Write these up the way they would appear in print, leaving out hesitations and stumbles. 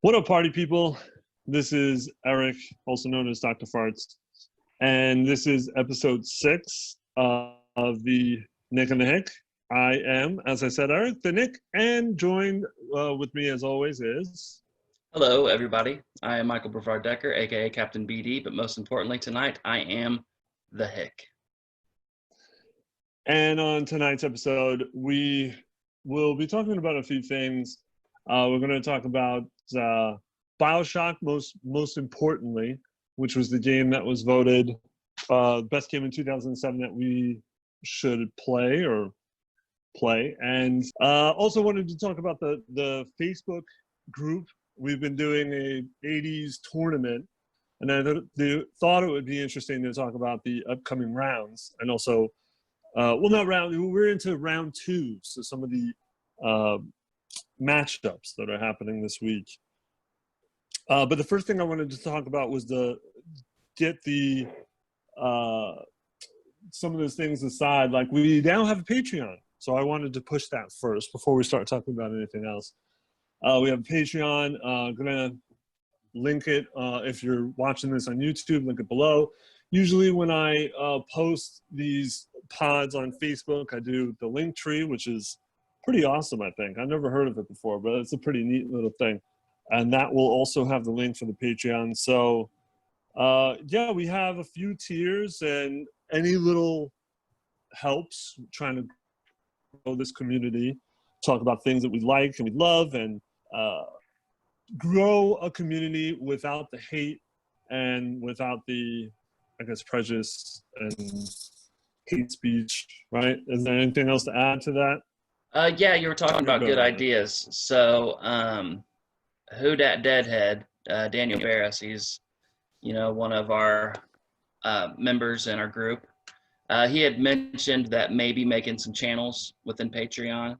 What up, party people? This is Eric, also known as Dr. Farts, and this is episode 6 of the Nick and the Hick. I am, as I said, Eric, the Nick, and joined with me, as always, is... Hello, everybody. I am Michael Brevard Decker, aka Captain BD, but most importantly tonight, I am the Hick. And on tonight's episode, we will be talking about a few things. We're going to talk about Bioshock, most importantly, which was the game that was voted best game in 2007 that we should play. And also wanted to talk about the Facebook group. We've been doing a 80s tournament, and I thought it would be interesting to talk about the upcoming rounds, and also, we're into round 2, so some of the matchups that are happening this week. But the first thing I wanted to talk about was get some of those things aside. Like, we now have a Patreon, so I wanted to push that first before we start talking about anything else. We have a Patreon. Gonna link it if you're watching this on YouTube. Link it below. Usually, when I post these pods on Facebook, I do the link tree, which is pretty awesome. I think I've never heard of it before, but it's a pretty neat little thing. And that will also have the link for the Patreon. So, yeah, we have a few tiers, and any little helps trying to grow this community, talk about things that we like and we love, and grow a community without the hate and without the, I guess, prejudice and hate speech, right? Is there anything else to add to that? Yeah, you were talking about good ideas. So, Who Dat Deadhead, Daniel Barris, he's, one of our members in our group. He had mentioned that maybe making some channels within Patreon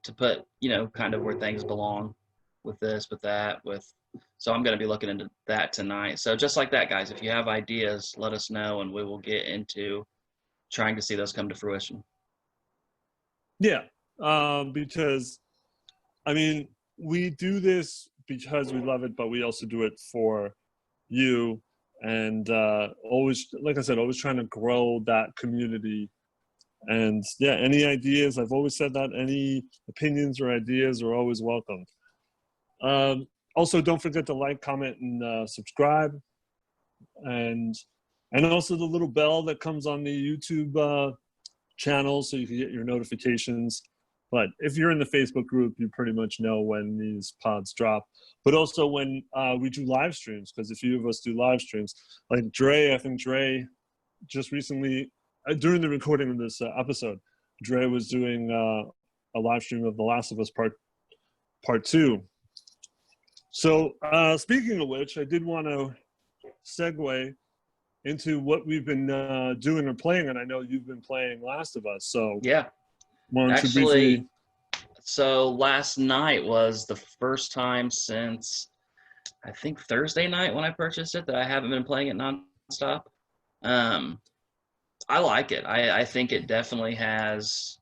to put, kind of where things belong with this, with that, so I'm going to be looking into that tonight. So just like that, guys, if you have ideas, let us know, and we will get into trying to see those come to fruition. Yeah, because, I mean, we do this because we love it, but we also do it for you. And always, like I said, always trying to grow that community. And yeah, any ideas, I've always said that, any opinions or ideas are always welcome. Also, don't forget to like, comment, and subscribe. And also the little bell that comes on the YouTube channel, so you can get your notifications. But if you're in the Facebook group, you pretty much know when these pods drop. But also when we do live streams, because a few of us do live streams. Like Dre, I think Dre just recently, during the recording of this episode, Dre was doing a live stream of The Last of Us Part 2. So speaking of which, I did want to segue into what we've been doing or playing, and I know you've been playing Last of Us. So yeah. Actually, so last night was the first time since, I think, Thursday night when I purchased it that I haven't been playing it nonstop. I like it. I think it definitely has,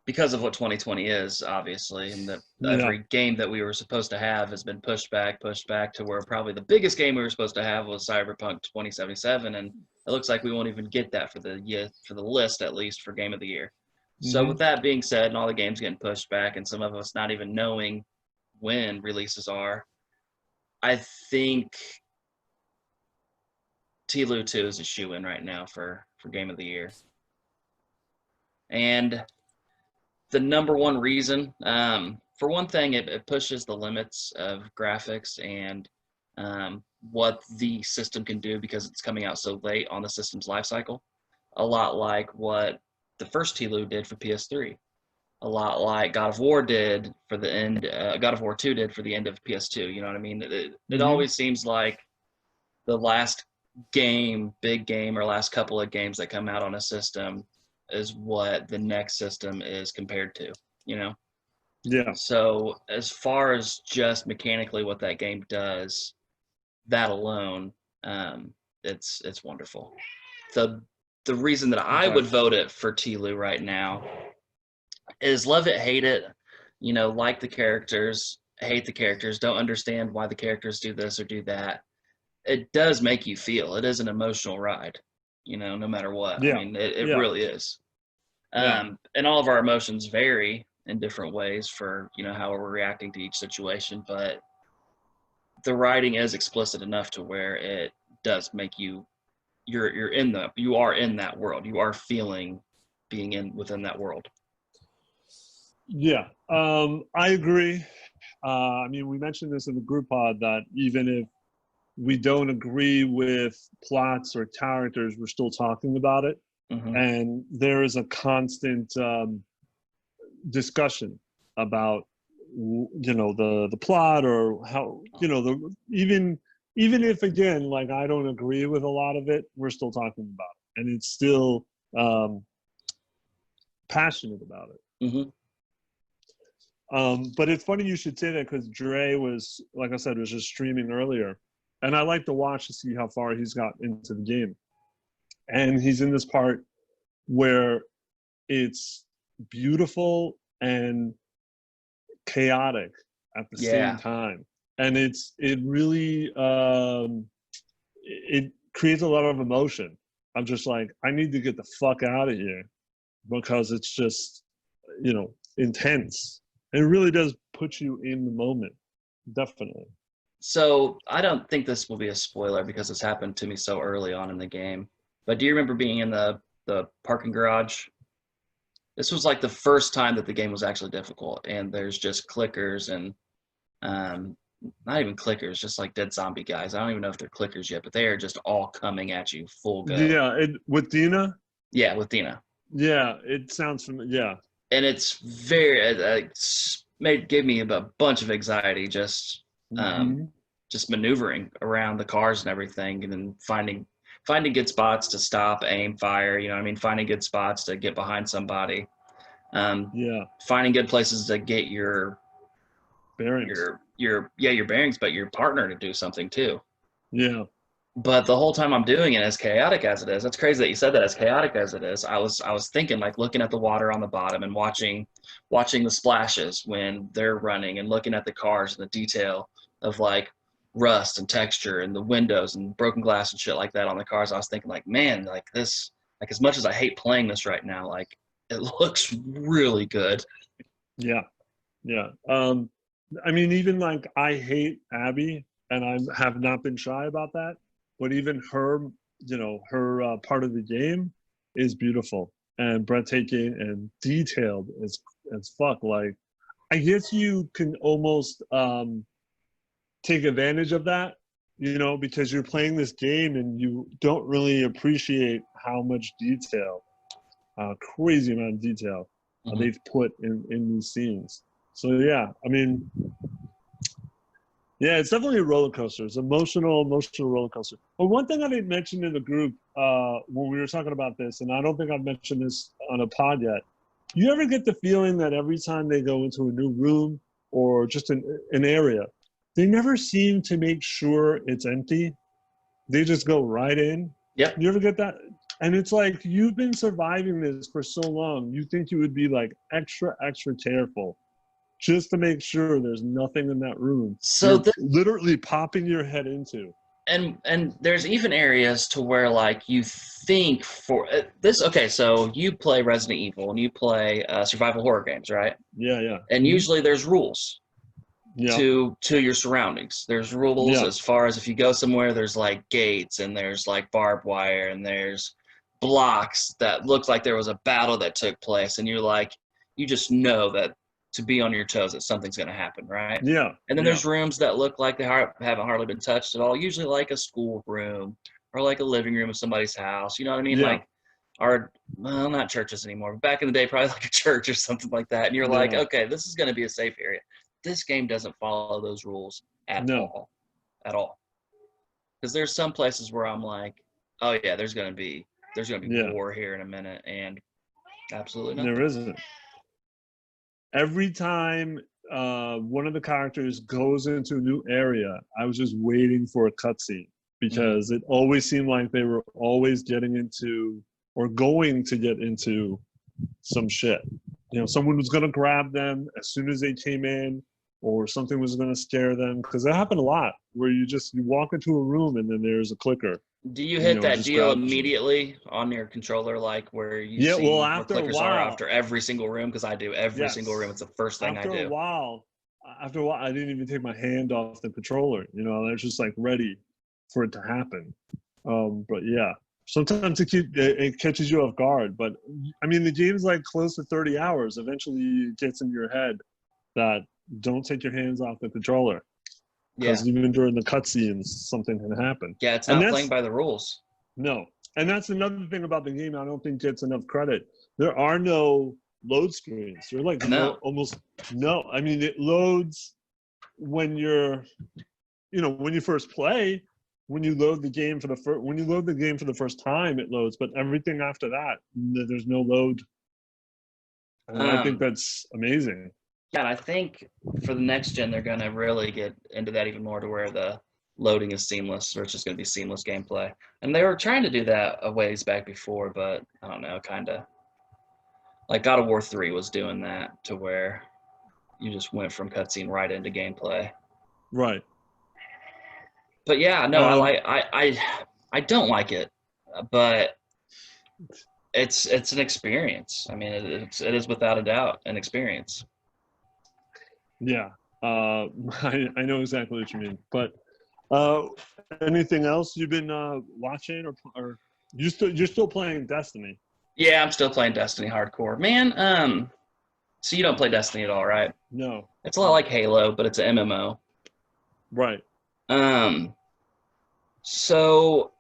because of what 2020 is, obviously, and that every game that we were supposed to have has been pushed back to where probably the biggest game we were supposed to have was Cyberpunk 2077, and it looks like we won't even get that for the list, at least, for Game of the Year. So with that being said, and all the games getting pushed back, and some of us not even knowing when releases are, I think TLU 2 is a shoo-in right now for Game of the Year. And the number one reason, for one thing, it pushes the limits of graphics and what the system can do because it's coming out so late on the system's life cycle. A lot like what the first TLU did for PS3. A lot like God of War did for the end, God of War 2 did for the end of PS2. You know what I mean? It always seems like the last game, big game, or last couple of games that come out on a system is what the next system is compared to, Yeah. So as far as just mechanically what that game does, that alone, it's wonderful. The reason that I would vote it for TLU right now is love it, hate it, like the characters. hate the characters, don't understand why the characters do this or do that, it does make you feel. It is an emotional ride, no matter what. I Yeah, mean, it yeah, really is. yeah, And all of our emotions vary in different ways for, how we're reacting to each situation, but the writing is explicit enough to where it does make you are in that world. You are feeling being within that world. yeah. I agree. I mean, we mentioned this in the group pod that even if we don't agree with plots or characters, we're still talking about it. Mm-hmm. And there is a constant discussion about the plot or how even if again like I don't agree with a lot of it, we're still talking about it, and it's still passionate about it. Mm-hmm. But it's funny you should say that because Dre was, like I said, was just streaming earlier, and I like to watch to see how far he's got into the game. And he's in this part where it's beautiful and chaotic at the same time, and it really it creates a lot of emotion. I'm just like, I need to get the fuck out of here because it's just intense. It really does put you in the moment, definitely. So I don't think this will be a spoiler because this happened to me so early on in the game. But do you remember being in the parking garage? This was like the first time that the game was actually difficult, and there's just clickers and not even clickers, just like dead zombie guys. I don't even know if they're clickers yet, but they are just all coming at you full go. Yeah, with Dina. Yeah, with Dina. Yeah, it sounds familiar. Yeah, and it's gave me a bunch of anxiety just maneuvering around the cars and everything, and then finding good spots to stop, aim, fire. Finding good spots to get behind somebody. Finding good places to get your bearings. Your bearings, but your partner to do something too. Yeah. But the whole time I'm doing it, as chaotic as it is, that's crazy that you said that. As chaotic as it is, I was thinking, like, looking at the water on the bottom and watching the splashes when they're running, and looking at the cars and the detail of like rust and texture and the windows and broken glass and shit like that on the cars. I was thinking, like, man, like this, like, as much as I hate playing this right now, like, it looks really good. Yeah. I mean, even like, I hate Abby, and I have not been shy about that. But even her, her part of the game is beautiful and breathtaking and detailed as fuck. Like, I guess you can almost take advantage of that, because you're playing this game and you don't really appreciate how much detail, crazy amount of detail they've put in these scenes. So yeah, I mean, yeah, it's definitely a roller coaster. It's emotional roller coaster. But one thing I didn't mention in the group when we were talking about this, and I don't think I've mentioned this on a pod yet, you ever get the feeling that every time they go into a new room or just an area, they never seem to make sure it's empty? They just go right in. Yep. You ever get that? And it's like, you've been surviving this for so long. You think you would be like extra careful just to make sure there's nothing in that room. So you're literally popping your head into. And there's even areas to where, like, you think for this. Okay, so you play Resident Evil and you play survival horror games, right? Yeah. And usually there's rules Yeah. to your surroundings. There's rules as far as if you go somewhere, there's like gates and there's like barbed wire and there's blocks that look like there was a battle that took place, and you just know that to be on your toes that something's going to happen, right? Yeah. And then there's rooms that look like they haven't hardly been touched at all, usually like a school room or like a living room of somebody's house. You know what I mean? Yeah. Like, well, not churches anymore, but back in the day, probably like a church or something like that. And you're like, okay, this is going to be a safe area. This game doesn't follow those rules at all. Because there's some places where I'm like, oh yeah, there's going to be war here in a minute, and absolutely not. There isn't. Every time one of the characters goes into a new area, I was just waiting for a cutscene, because it always seemed like they were always getting into or going to get into some shit. Someone was going to grab them as soon as they came in, or something was going to scare them, because that happened a lot where you walk into a room and then there's a clicker. Do you And, hit it that just deal grabs you. immediately on your controller, like where you Yeah, well, see where after a clickers are while, after every single room? Because I do every single room. yes. It's the first thing I After a do. while, I didn't even take my hand off the controller. You know, I was just like ready for it to happen. But yeah, sometimes it catches you off guard. But I mean, the game's like close to 30 hours. Eventually, it gets in your head that don't take your hands off the controller, Yeah. because even during the cutscenes, something can happen. Yeah, it's And not that's playing by the rules. no, and that's another thing about the game I don't think gets enough credit. There are no load screens. They're like No. almost no. I mean, it loads when you're, when you first play. When you load the game for the first time, it loads. But everything after that, there's no load, and I think that's amazing. Yeah, and I think for the next gen, they're going to really get into that even more to where the loading is seamless, or it's just going to be seamless gameplay. And they were trying to do that a ways back before, but I don't know, kind of. Like God of War 3 was doing that to where you just went from cutscene right into gameplay. Right. But yeah, no, I don't like it, but it's an experience. I mean, it is without a doubt an experience. Yeah. I know exactly what you mean. But anything else you've been watching, or you're still playing Destiny? Yeah, I'm still playing Destiny hardcore, man. So you don't play Destiny at all, right? No. It's a lot like Halo, but it's an MMO. Right. So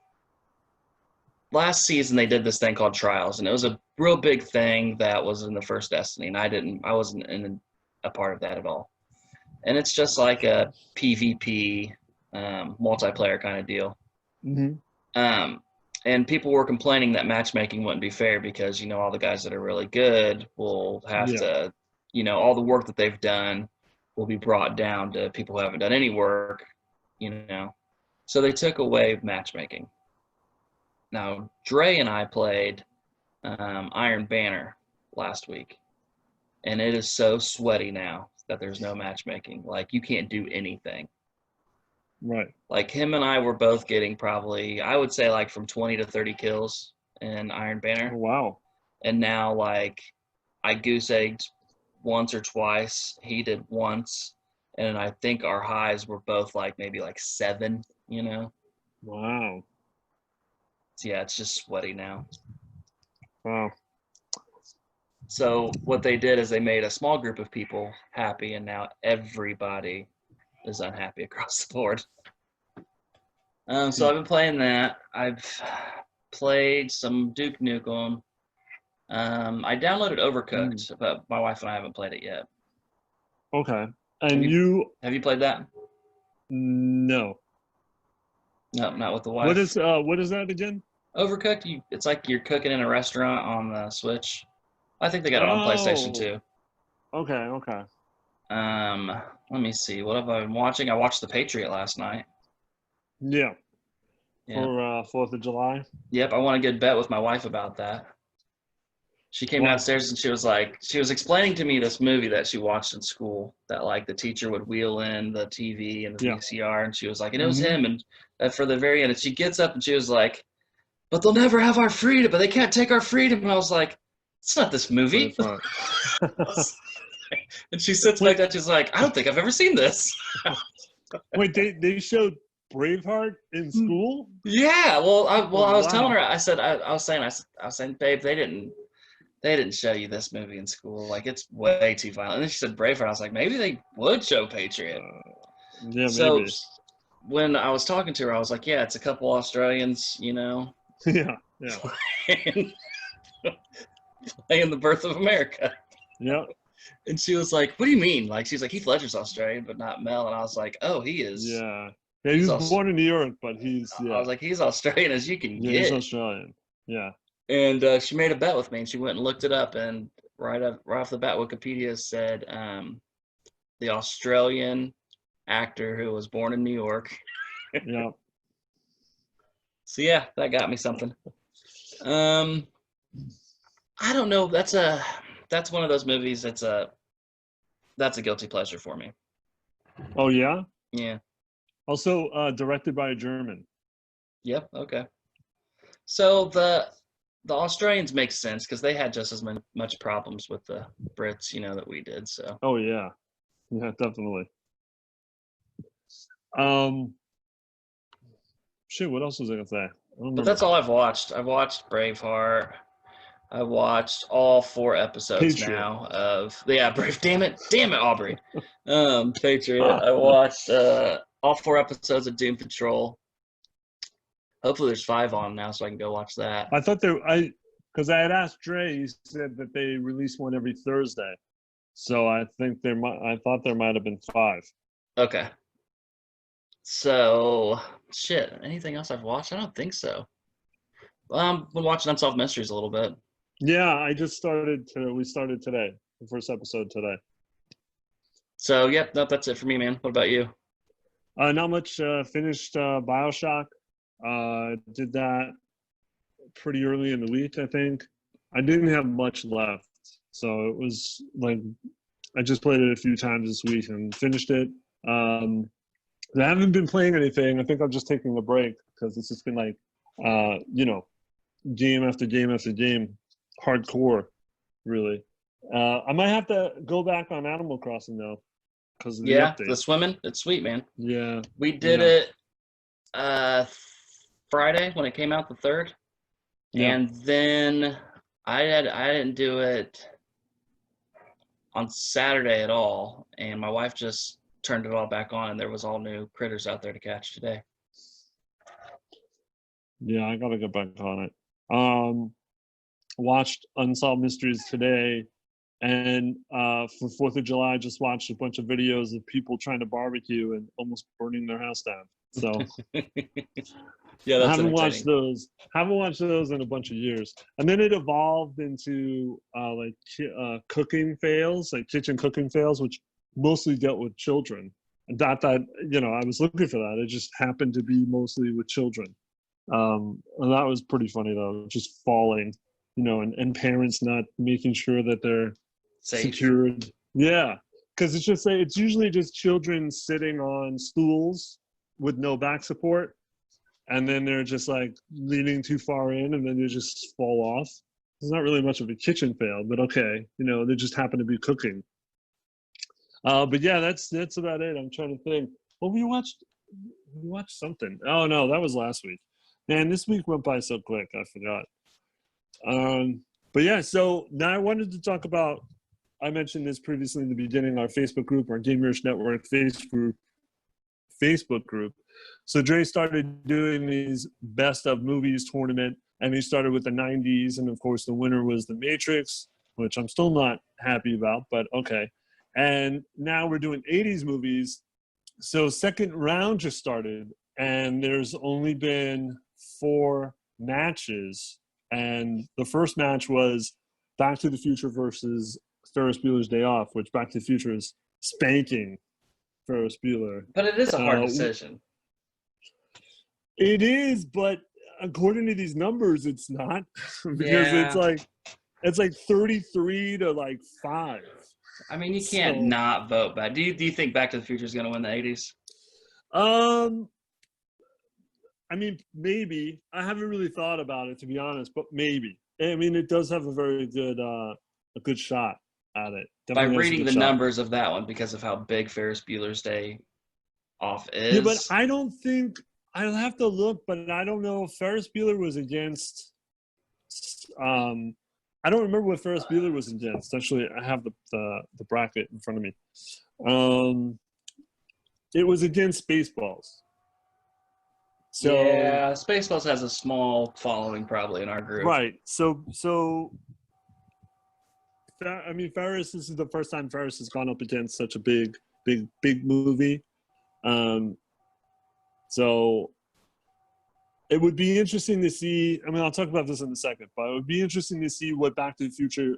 last season they did this thing called Trials, and it was a real big thing that was in the first Destiny, and I wasn't in a part of that at all. And it's just like a PvP multiplayer kind of deal. Mm-hmm. And people were complaining that matchmaking wouldn't be fair because, all the guys that are really good will have to, all the work that they've done will be brought down to people who haven't done any work, So they took away matchmaking. Now, Dre and I played Iron Banner last week, and it is so sweaty now that there's no matchmaking. Like, you can't do anything. Right. Like, him and I were both getting probably, I would say, like, from 20 to 30 kills in Iron Banner. Oh, wow. And now, like, I goose egged once or twice. He did once. And I think our highs were both, like, maybe, like, 7, Wow. So, yeah, it's just sweaty now. Wow. So what they did is they made a small group of people happy, and now everybody is unhappy across the board. So I've been playing that. I've played some Duke Nukem. I downloaded Overcooked, but my wife and I haven't played it yet. Okay. And have you played that? No. No, not with the wife. What is that again? Overcooked. It's like you're cooking in a restaurant on the Switch. I think they got it on PlayStation too. Okay. Let me see. What have I been watching? I watched The Patriot last night. Yeah. Yeah. For 4th of July. Yep, I won a good bet with my wife about that. She came downstairs and she was explaining to me this movie that she watched in school that like the teacher would wheel in the TV and the VCR, and she was like, and it was him, and for the very end, and she gets up and she was like, but they'll never have our freedom, but they can't take our freedom. And I was like, it's not this movie. And she sits back there, she's like, I don't think I've ever seen this. Wait, they showed Braveheart in school? Yeah, well, I was telling her, I was saying, babe, they didn't show you this movie in school. Like, it's way too violent. And then she said Braveheart. I was like, maybe they would show Patriot. Yeah, so maybe. When I was talking to her, I was like, yeah, it's a couple Australians, Yeah. Playing The Birth of America. Yeah. And she was like, what do you mean? Like, she's like, Heath Ledger's Australian, but not Mel. And I was like, oh, he is. Yeah. Yeah, he's born in New York, but he's, I was like, he's Australian as you can get. He's Australian. Yeah. And she made a bet with me, and she went and looked it up, and right off the bat, Wikipedia said the Australian actor who was born in New York. Yeah. So yeah, that got me something. I don't know. That's one of those movies. That's a guilty pleasure for me. Oh yeah. Yeah. Also directed by a German. Yep. Okay. So the Australians make sense because they had just as much problems with the Brits, that we did. So, Oh yeah. Yeah, definitely. Um, shit. What else was I gonna say? I don't but remember. that's all I've watched. I've watched Braveheart. I watched all 4 episodes Patriot. now of Brave. Damn it, Aubrey. Patriot. I watched all 4 episodes of Doom Patrol. Hopefully, there's 5 on now, so I can go watch that. I thought because I had asked Dre, he said that they release one every Thursday. So I thought there might have been 5. Okay. So, shit. Anything else I've watched? I don't think so. Been watching Unsolved Mysteries a little bit. Yeah, we started today, the first episode today. So, yep, nope, that's it for me, man. What about you? Not much. Finished Bioshock. Did that pretty early in the week, I think. I didn't have much left, so it was like I just played it a few times this week and finished it. I haven't been playing anything. I think I'm just taking a break because it's just been like, game after game after game, hardcore, really. I might have to go back on Animal Crossing though, because of the Yeah, the update. swimming, it's sweet, man. Yeah, We did yeah, it Friday when it came out, the 3rd. yeah. And then I didn't do it on Saturday at all, and my wife just turned it all back on, and there was all new critters out there to catch today. Yeah, I gotta get back on it. Watched Unsolved Mysteries today, and for 4th of July, I just watched a bunch of videos of people trying to barbecue and almost burning their house down. So Yeah, I that's haven't watched entertaining. those. Haven't watched those in a bunch of years. And then it evolved into cooking fails, like kitchen cooking fails, which mostly dealt with children. And not that I was looking for that. It just happened to be mostly with children. And that was pretty funny though, just falling, and parents not making sure that they're Safe. secured. Yeah, because it's usually just children sitting on stools with no back support, and then they're just like leaning too far in, and then they just fall off. It's not really much of a kitchen fail, but okay, they just happen to be cooking. But yeah, that's about it. I'm trying to think. Well, we watched something. Oh no, that was last week. Man, this week went by so quick. I forgot. But yeah, so now I wanted to talk about. I mentioned this previously in the beginning. Our Facebook group, our Gamers Network Facebook group. So Dre started doing these best of movies tournament, and he started with the 90s, and of course the winner was The Matrix, which I'm still not happy about, but okay. And now we're doing 80s movies. So second round just started, and there's only been 4 matches, and the first match was Back to the Future versus Ferris Bueller's Day Off, which Back to the Future is spanking Ferris Bueller. But it is a hard decision. It is, but according to these numbers, it's not because Yeah. it's like 33 to like 5. I mean, you can't not vote back. Do you think Back to the Future is going to win the 80s? I mean, maybe. I haven't really thought about it, to be honest, but maybe. I mean, it does have a very good shot at it. By Definitely has a reading good the shot. numbers of that one because of how big Ferris Bueller's Day Off is. Yeah, but I don't think I'll have to look, but I don't know if Ferris Bueller was against. I don't remember what Ferris Bueller was against. Actually, I have the bracket in front of me. It was against Spaceballs. So yeah, Spaceballs has a small following probably in our group. Right. So I mean, Ferris. This is the first time Ferris has gone up against such a big movie. So it would be interesting to see. I mean, I'll talk about this in a second, but it would be interesting to see what Back to the Future,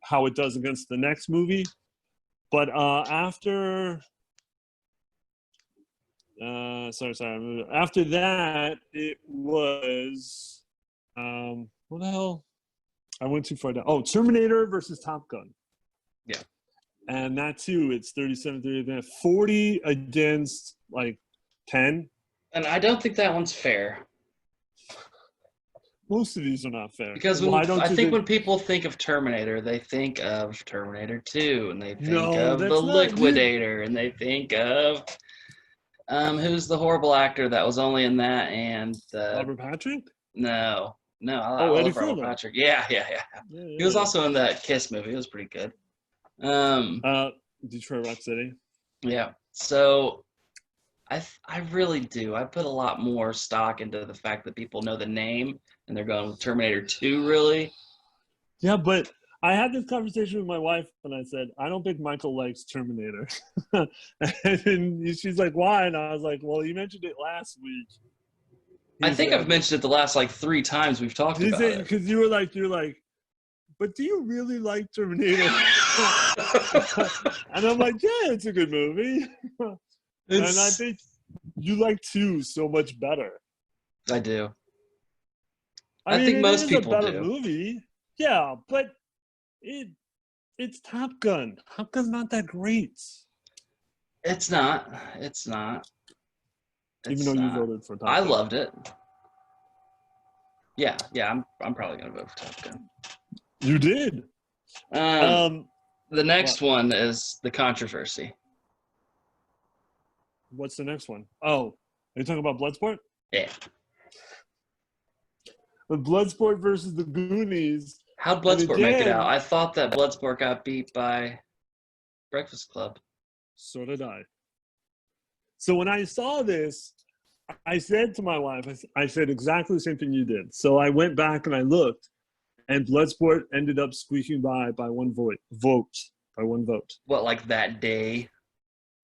how it does against the next movie. But after, after that, it was, what the hell? I went too far down. Oh, Terminator versus Top Gun. Yeah. And that too, it's 37-30, 40 against like 10. And I don't think that one's fair. Most of these are not fair. Because Why don't I you think when people think of Terminator, they think of Terminator 2, and they think No, of the that's not Liquidator, and they think of who's the horrible actor that was only in that and Robert Patrick? No, I Oh, Eddie love Robert Furlong. Patrick. Yeah. He was also in that Kiss movie. It was pretty good. Detroit Rock City. Yeah. So I really do. I put a lot more stock into the fact that people know the name and they're going with Terminator 2, really. Yeah, but I had this conversation with my wife and I said, I don't think Michael likes Terminator. And she's like, why? And I was like, well, you mentioned it last week. I think I've mentioned it the last like 3 times we've talked about it. Because you're like, but do you really like Terminator? And I'm like, yeah, it's a good movie. And I think you like 2 so much better. I do. I mean, think most people do. It's a better do. movie. Yeah, but it's Top Gun. Top Gun's not that great. It's not. Even though you voted for Top Gun. I loved it. Yeah, I'm probably gonna vote for Top Gun. You did. The next one is the controversy. What's the next one? Oh, are you talking about Bloodsport? Yeah. The Bloodsport versus the Goonies. How'd Bloodsport make it out? I thought that Bloodsport got beat by Breakfast Club. So did I. So when I saw this, I said to my wife, I said exactly the same thing you did. So I went back and I looked, and Bloodsport ended up squeaking by one vote. What, like that day?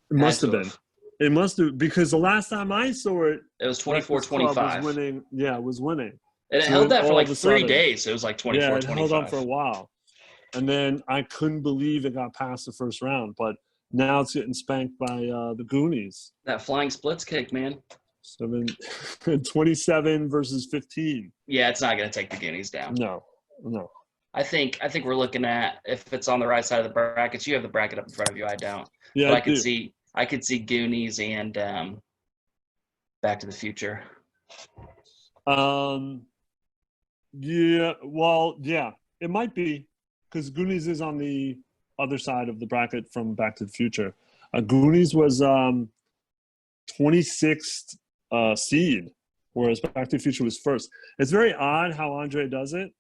It must have been. It must have, because the last time I saw it, it was 24-25. Was winning. Yeah, it was winning. And it held that for like 3 days. So it was like 24-25. Yeah, it held up for a while. And then I couldn't believe it got past the first round. But now it's getting spanked by the Goonies. That flying splits kick, man. 27 versus 15. Yeah, it's not going to take the Goonies down. No. I think we're looking at, if it's on the right side of the brackets, you have the bracket up in front of you. I don't. Yeah, but I could see Goonies and Back to the Future. Yeah. Well, yeah, it might be, because Goonies is on the other side of the bracket from Back to the Future. Goonies was 26th seed, whereas Back to the Future was first. It's very odd how Andre does it,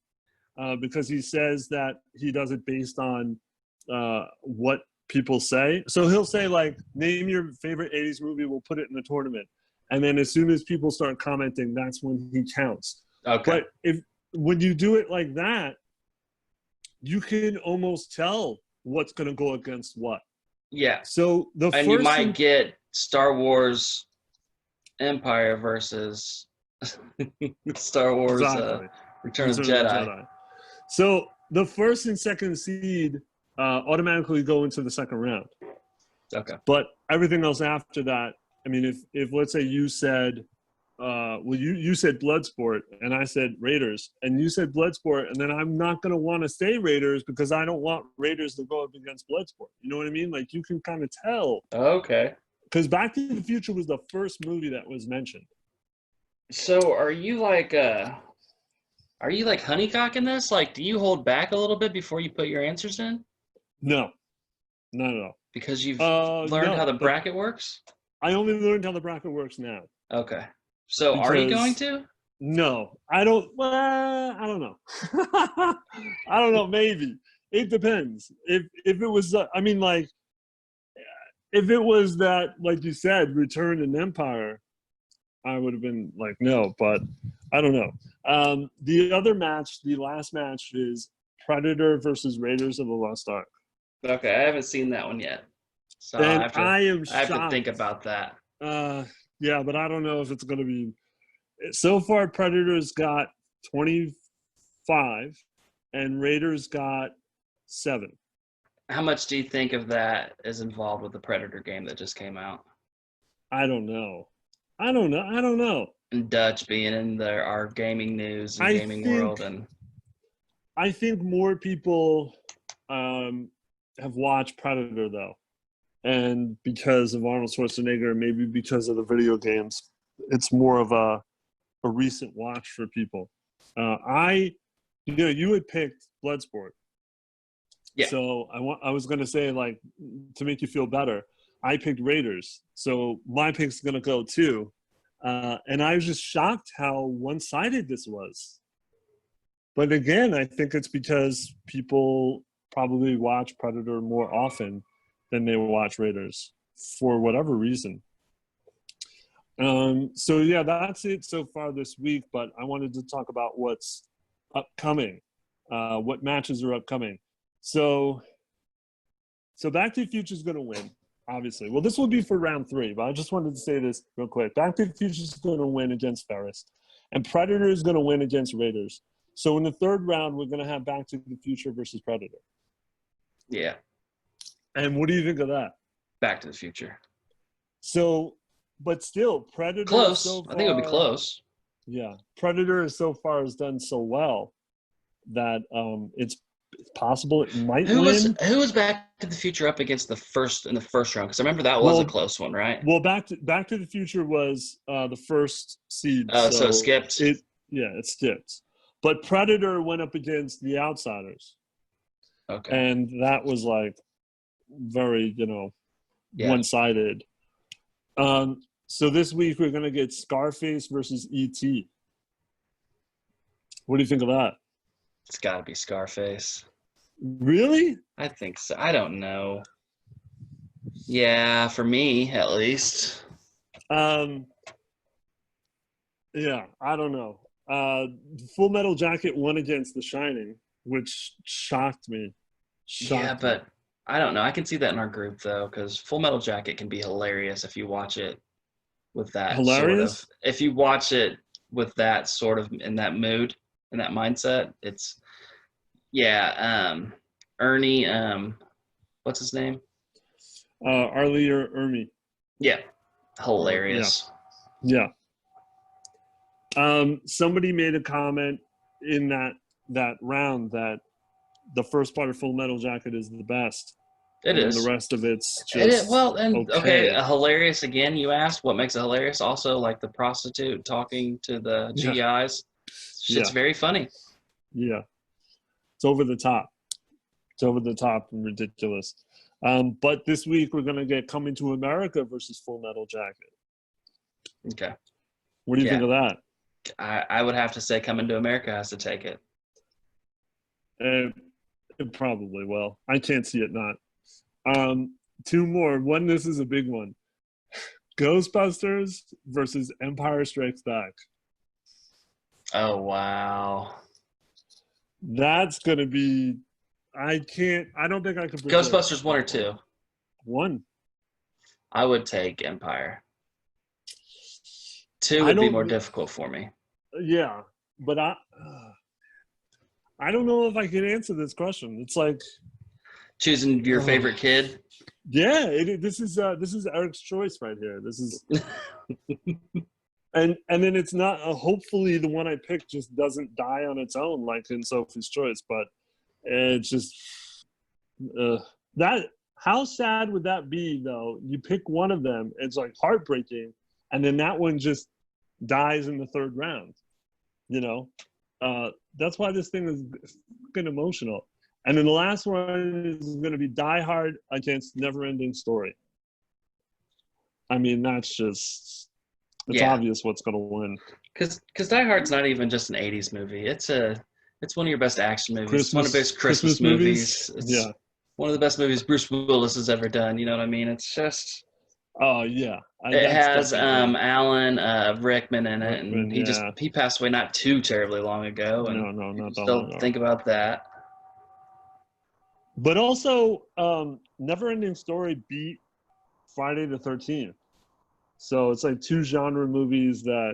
because he says that he does it based on what people say. So he'll say, like, name your favorite 80s movie, we'll put it in the tournament. And then as soon as people start commenting, that's when he counts. Okay. But when you do it like that, you can almost tell what's going to go against what. Yeah. So you might get Star Wars Empire versus Star Wars Return of the Jedi. So the first and second seed automatically go into the second round. Okay. But everything else after that, I mean, if let's say you said, you said Bloodsport and I said Raiders, and you said Bloodsport, and then I'm not going to want to say Raiders because I don't want Raiders to go up against Bloodsport. You know what I mean? Like, you can kind of tell. Okay. Because Back to the Future was the first movie that was mentioned. So are you like honeycocking this? Like, do you hold back a little bit before you put your answers in? No, not at all. Because you've learned how the bracket works? I only learned how the bracket works now. Okay. So are you going to? No, I don't. Well, I don't know. I don't know. Maybe. It depends. If it was, I mean, like, if it was that, like you said, Return and Empire, I would have been like, no, but I don't know. The other match, the last match, is Predator versus Raiders of the Lost Ark. Okay, I haven't seen that one yet. So I have to think about that. Yeah, but I don't know if it's going to be. So far, Predators got 25, and Raiders got 7. How much do you think of that is involved with the Predator game that just came out? I don't know. And Dutch being in our gaming news and gaming world, and I think more people have watched Predator though, and because of Arnold Schwarzenegger, maybe because of the video games, it's more of a recent watch for people. You had picked Bloodsport. Yeah. So I was going to say, like, to make you feel better, I picked Raiders. So my pick's going to go too. And I was just shocked how one-sided this was. But again, I think it's because people probably watch Predator more often than they watch Raiders for whatever reason. So yeah, that's it so far this week. But I wanted to talk about what's upcoming, what matches are upcoming. So Back to the Future is going to win, obviously. Well, this will be for round 3, but I just wanted to say this real quick. Back to the Future is going to win against Ferris, and Predator is going to win against Raiders. So in the 3rd round, we're going to have Back to the Future versus Predator. Yeah. And what do you think of that? Back to the Future. So, but still, Predator. Close. So far, I think it would be close. Yeah, Predator so far has done so well that it's possible it might win. Who was Back to the Future up against in the first round? Because I remember that was a close one, right? Well, Back to the Future was the first seed. So it skipped. It skipped. But Predator went up against The Outsiders. Okay. And that was like very, one-sided. So this week we're going to get Scarface versus E.T. What do you think of that? It's got to be Scarface. Really? I think so. I don't know. Yeah, for me at least. Yeah, I don't know. Full Metal Jacket won against The Shining, which shocked me. But I don't know. I can see that in our group though, because Full Metal Jacket can be hilarious if you watch it with that hilarious. Sort of, if you watch it with that sort of in that mood, in that mindset, it's Ernie. What's his name? Arlie or Ernie. Yeah, hilarious. Yeah. Somebody made a comment in that round that the first part of Full Metal Jacket is the best. It is. The rest of it's just okay. Hilarious again. You asked what makes it hilarious. Also, like the prostitute talking to the GIs. Shit's very funny. Yeah, it's over the top. It's over the top and ridiculous. But this week we're gonna get Coming to America versus Full Metal Jacket. Okay. What do you think of that? I would have to say Coming to America has to take it. It probably will. I can't see it not. 2 more. One, this is a big one. Ghostbusters versus Empire Strikes Back. Oh, wow. That's going to be... I don't think I can predict. Ghostbusters 1 or 2? 1. I would take Empire. 2 would be more difficult for me. Yeah, but I don't know if I can answer this question. It's like choosing your favorite kid. Yeah, this is Eric's choice right here. This is, and then it's not. Hopefully, the one I picked just doesn't die on its own, like in Sophie's Choice. But it's just that. How sad would that be, though? You pick one of them, it's like heartbreaking, and then that one just dies in the 3rd round. That's why this thing is fucking emotional. And then the last one is going to be Die Hard against Neverending Story. I mean, that's just, it's obvious what's going to win. Because Die Hard's not even just an 80s movie. It's one of your best action movies. It's one of the best Christmas movies. It's one of the best movies Bruce Willis has ever done. You know what I mean? It's just... Oh, yeah. It has Alan Rickman in it, and he passed away not too terribly long ago. And no, not that still long ago. Think about that. But also, Neverending Story beat Friday the 13th. So it's like 2 genre movies that,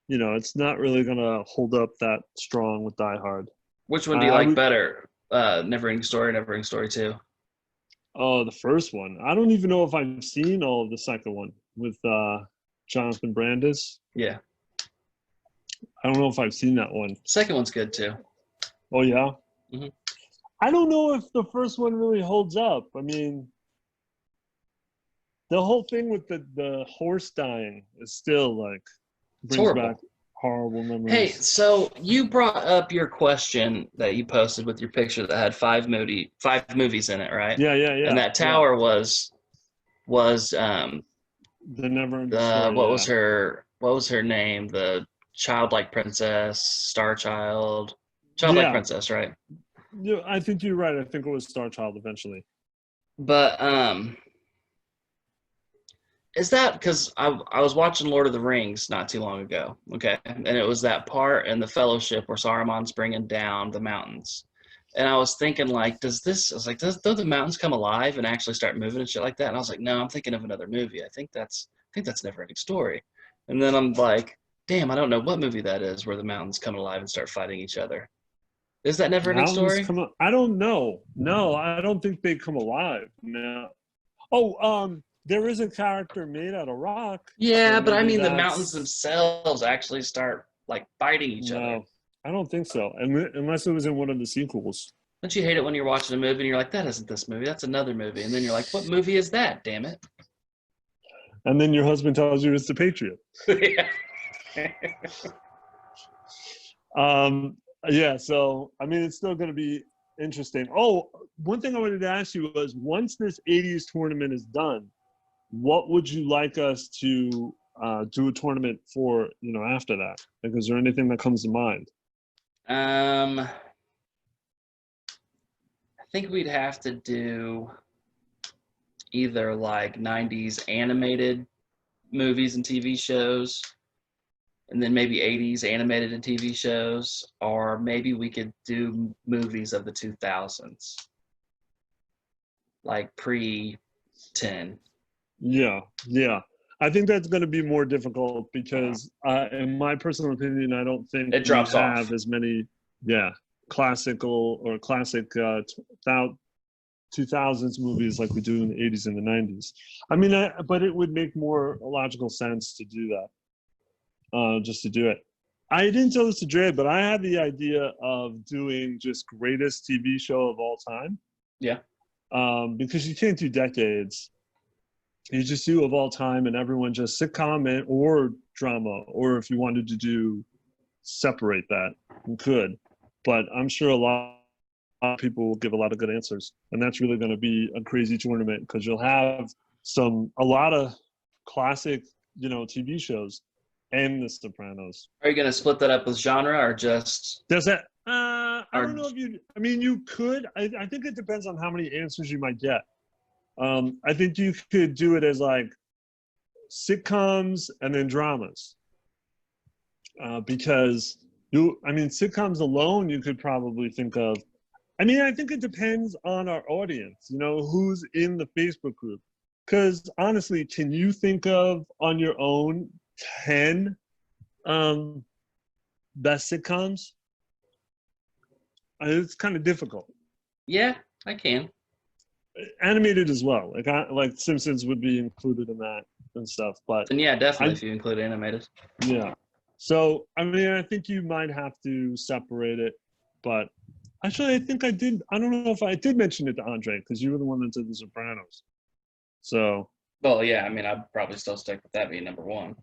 it's not really going to hold up that strong with Die Hard. Which one do you like better? Neverending Story, Neverending Story 2? Oh, the first one. I don't even know if I've seen all of the second one with Jonathan Brandis. Yeah. I don't know if I've seen that one. Second one's good too. Oh, yeah? Mm-hmm. I don't know if the first one really holds up. I mean, the whole thing with the horse dying is still like It's brings horrible. back horrible Hey, memories. so you brought up your question that you posted with your picture that had five movies in it, right? Yeah, yeah, And yeah, that yeah. tower was The never-ending the story. Yeah, what was her name? The childlike princess, Star Child, childlike yeah. princess, right? Yeah, I think you're right. I think it was Star Child eventually. But is that because I was watching Lord of the Rings not too long ago, okay? And it was that part in the Fellowship where Saruman's bringing down the mountains. And I was thinking, like, does the mountains come alive and actually start moving and shit like that? And I was like, no, I'm thinking of another movie. I think that's Never Ending Story. And then I'm like, damn, I don't know what movie that is where the mountains come alive and start fighting each other. Is that Never Ending Mountains Story? come up. I don't know. No, I don't think they come alive. No. Oh, there is a character made out of rock, so Yeah, but I maybe mean, the mountains that's themselves actually start like fighting each other. no. I don't think so. Unless it was in one of the sequels. Don't you hate it when you're watching a movie and you're like, that isn't this movie, that's another movie. And then you're like, what movie is that, damn it? And then your husband tells you it's the Patriot. Yeah. Yeah, so I mean, it's still going to be interesting. Oh, one thing I wanted to ask you was, once this '80s tournament is done, what would you like us to do a tournament for? You know, after that, like, is there anything that comes to mind? I think we'd have to do either like 90s animated movies and TV shows, and then maybe 80s animated and TV shows, or maybe we could do movies of the 2000s, like pre 10. Yeah, yeah. I think that's going to be more difficult because, in my personal opinion, I don't think It we drops off. have as many, yeah, classical or classic 2000s movies like we do in the '80s and the '90s. I mean, but it would make more logical sense to do that, just to do it. I didn't tell this to Dre, but I had the idea of doing just greatest TV show of all time, Yeah. because you can't do decades. You just do of all time, and everyone just sitcom or drama, or if you wanted to do separate that, you could. But I'm sure a lot of people will give a lot of good answers, and that's really going to be a crazy tournament because you'll have a lot of classic, TV shows, and The Sopranos. Are you going to split that up with genre or just, Does that? I don't or know if you. I mean, you could. I think it depends on how many answers you might get. I think you could do it as like sitcoms and then dramas, because sitcoms alone you could probably think of. I mean, I think it depends on our audience, who's in the Facebook group. Because honestly, can you think of on your own 10 best sitcoms? It's kind of difficult. yeah, I can. Animated as well, like Simpsons would be included in that and stuff. But Then yeah, definitely I if you include animated. yeah. So I mean, I think you might have to separate it, but actually, I think I did. I don't know if I did mention it to Andre because you were the one that did The Sopranos. So Well, yeah, I mean, I'd probably still stick with that being number one.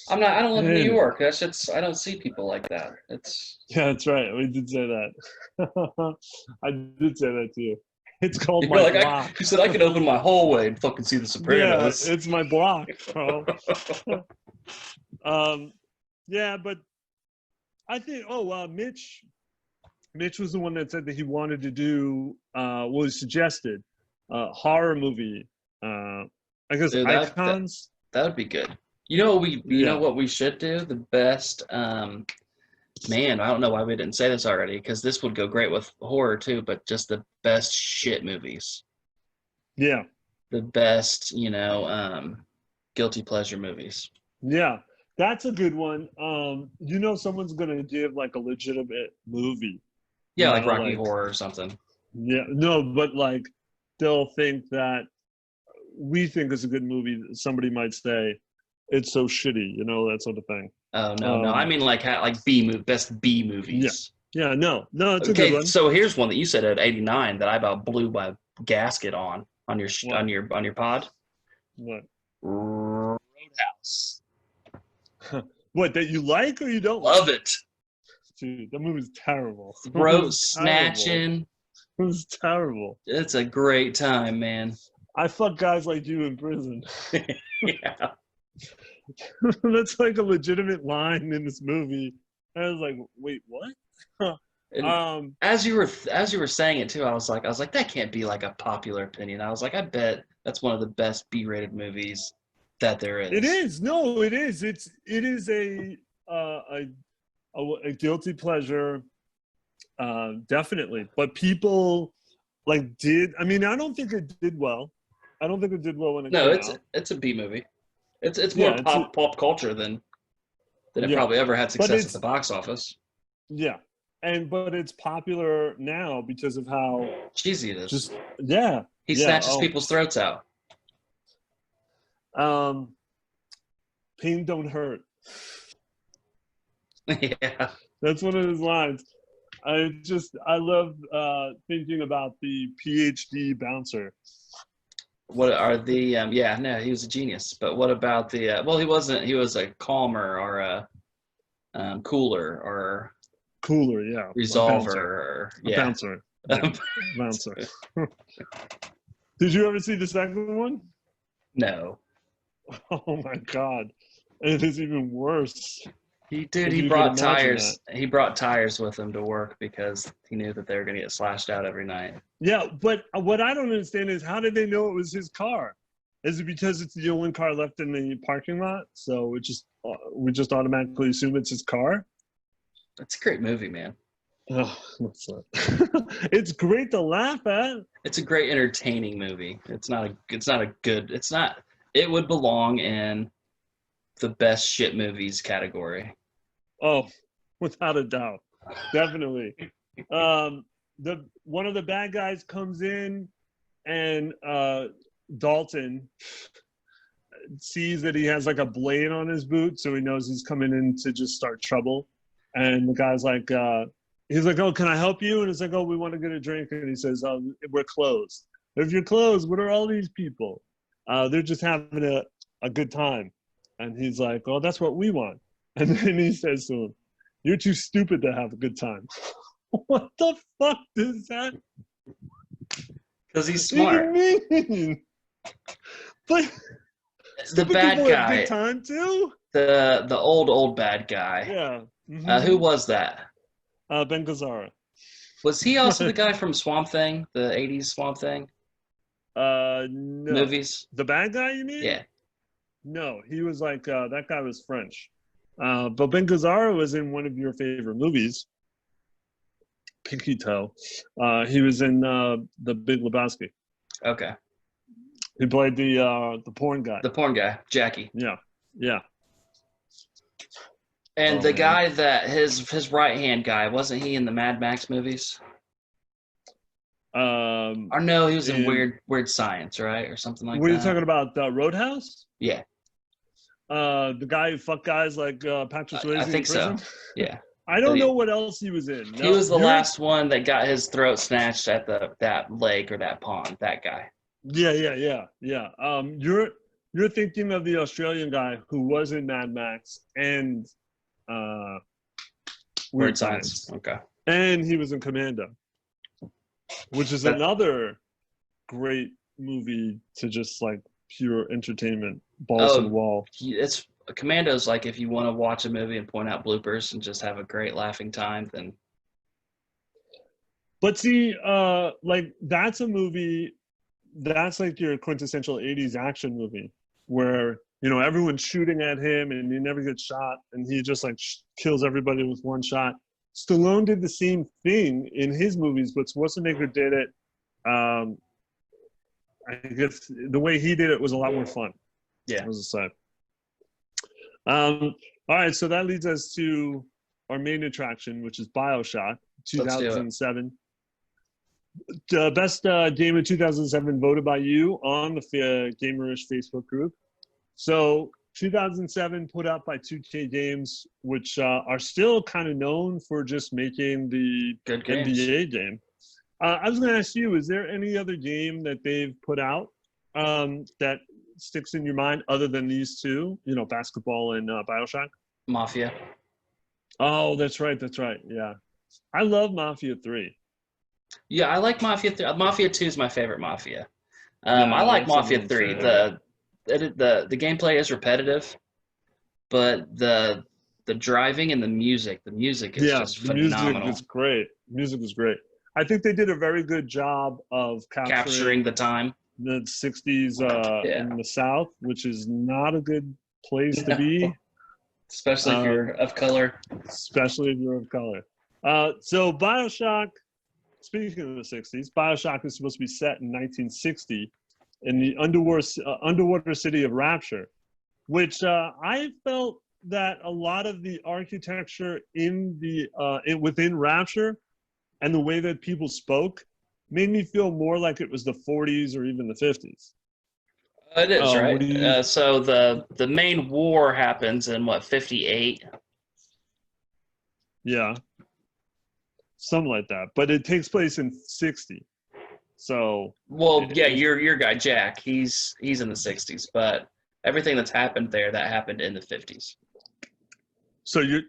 I don't live in New anyway, York. I don't see people like that. yeah, that's right. We did say that. I did say that to you. It's called You're my like, block. you said I can open my hallway and fucking see The Yeah, Sopranos. it's my block, bro. Yeah, but I think. Oh, Mitch. Mitch was the one that said that he wanted to do. Was suggested horror movie. I guess Dude, icons. that would be good. You know Yeah, what we should do? The best, man, I don't know why we didn't say this already, because this would go great with horror too, but just the best shit movies. yeah, The best, guilty pleasure movies. yeah. That's a good one. Someone's gonna give like a legitimate movie. Yeah, like Rocky Like, Horror or something. yeah, no, but like they'll think that we think is a good movie. Somebody might say it's so shitty, that sort of thing. Oh no, I mean like B movie, best B Yeah, movies. Yeah, no, it's a good Okay, one. so here's one that you said at 89 that I about blew my gasket on your What? on your pod. What? Roadhouse. What, that you like or you don't like? Love it. Dude, that movie's terrible. It Throat was terrible. snatching. It was terrible. It's a great time, man. I fuck guys like you in prison. Yeah. That's like a legitimate line in this movie. I was like, wait, what? And as you were saying it too, I was like, that can't be like a popular opinion. I was like, I bet that's one of the best B-rated movies that there is. It is. No, it is. It is a guilty pleasure, definitely. But people like did. I mean, I don't think it did well. I don't think it did well when it came out. It's a B movie. It's more pop culture than it probably ever had success at the box office. Yeah, but it's popular now because of how cheesy it is. Just he snatches people's throats out. Pain don't hurt. Yeah, that's one of his lines. I love thinking about the PhD bouncer. What are the he was a genius. But what about the he wasn't. He was a calmer or a cooler, yeah. Resolver, or bouncer. Yeah. Bouncer. Did you ever see the second one? No. Oh my god. It is even worse. He brought tires. He brought tires with him to work because he knew that they were going to get slashed out every night. Yeah, but what I don't understand is how did they know it was his car? Is it because it's the only car left in the parking lot? So we just automatically assume it's his car? It's a great movie, man. Oh, it's great to laugh at. It's a great entertaining movie. It would belong in the best shit movies category. Oh, without a doubt. Definitely. One of the bad guys comes in and Dalton sees that he has like a blade on his boot, so he knows he's coming in to just start trouble. And the guy's like, he's like, oh, can I help you? And it's like, oh, we want to get a drink. And he says, we're closed. If you're closed, what are all these people? They're just having a good time. And he's like, well, that's what we want. And then he says to him, you're too stupid to have a good time. What the fuck is that? Because he's smart. What do you mean? But the bad guy. Have a good time too? The old bad guy. Yeah. Mm-hmm. Who was that? Ben Gazzara. Was he also the guy from Swamp Thing, the 80s Swamp Thing? No. Movies? The bad guy, you mean? Yeah. No, he was like, that guy was French. But Ben Gazzara was in one of your favorite movies, Pinky Toe. He was in The Big Lebowski. Okay. He played the porn guy. The porn guy, Jackie. Yeah. And the guy that his right-hand guy, wasn't he in the Mad Max movies? Or no, he was in Weird Science, right? Or something like that. What are you talking about? Roadhouse? Yeah. The guy who fucked guys like Patrick Swayze. I think so. Yeah. I don't know what else he was in. No, he was the last one that got his throat snatched at that lake or that pond. That guy. Yeah. You're thinking of the Australian guy who was in Mad Max and Weird Science. Okay. And he was in Commando, which is another great movie to just like pure entertainment, balls to the wall. Commando's like if you want to watch a movie and point out bloopers and just have a great laughing time, then. But see, like that's a movie that's like your quintessential 80s action movie where, you know, everyone's shooting at him and he never gets shot and he just like kills everybody with one shot. Stallone did the same thing in his movies, but Schwarzenegger did it. I guess the way he did it was a lot more fun. Yeah. As I said. All right, so that leads us to our main attraction, which is Bioshock, 2007. Best game of 2007 voted by you on the Gamerish Facebook group. So 2007, put out by 2K Games, which are still kind of known for just making the Good games. NBA game. I was going to ask you, is there any other game that they've put out that sticks in your mind other than these two, basketball and Bioshock? Mafia. Oh, that's right. Yeah. I love Mafia 3. Yeah, I like Mafia 3. Mafia 2 is my favorite Mafia. Yeah, I like that's Mafia everyone's 3. favorite. The gameplay is repetitive, but the driving and the music is Yeah, just the music is phenomenal. great. Music is great. I think they did a very good job of Capturing the capturing time. the 60s Yeah. in the South, which is not a good place to be, Especially if you're of color. especially if you're of color. So Bioshock, speaking of the 60s, Bioshock is supposed to be set in 1960 in the underwater city of Rapture, which I felt that a lot of the architecture within Rapture and the way that people spoke made me feel more like it was the 40s or even the 50s. It is, What right? do you? So the main war happens in what, 58? Yeah, something like that. But it takes place in 60. So Well, yeah, if your guy Jack, he's in the 60s, but everything that's happened there that happened in the 50s. so you're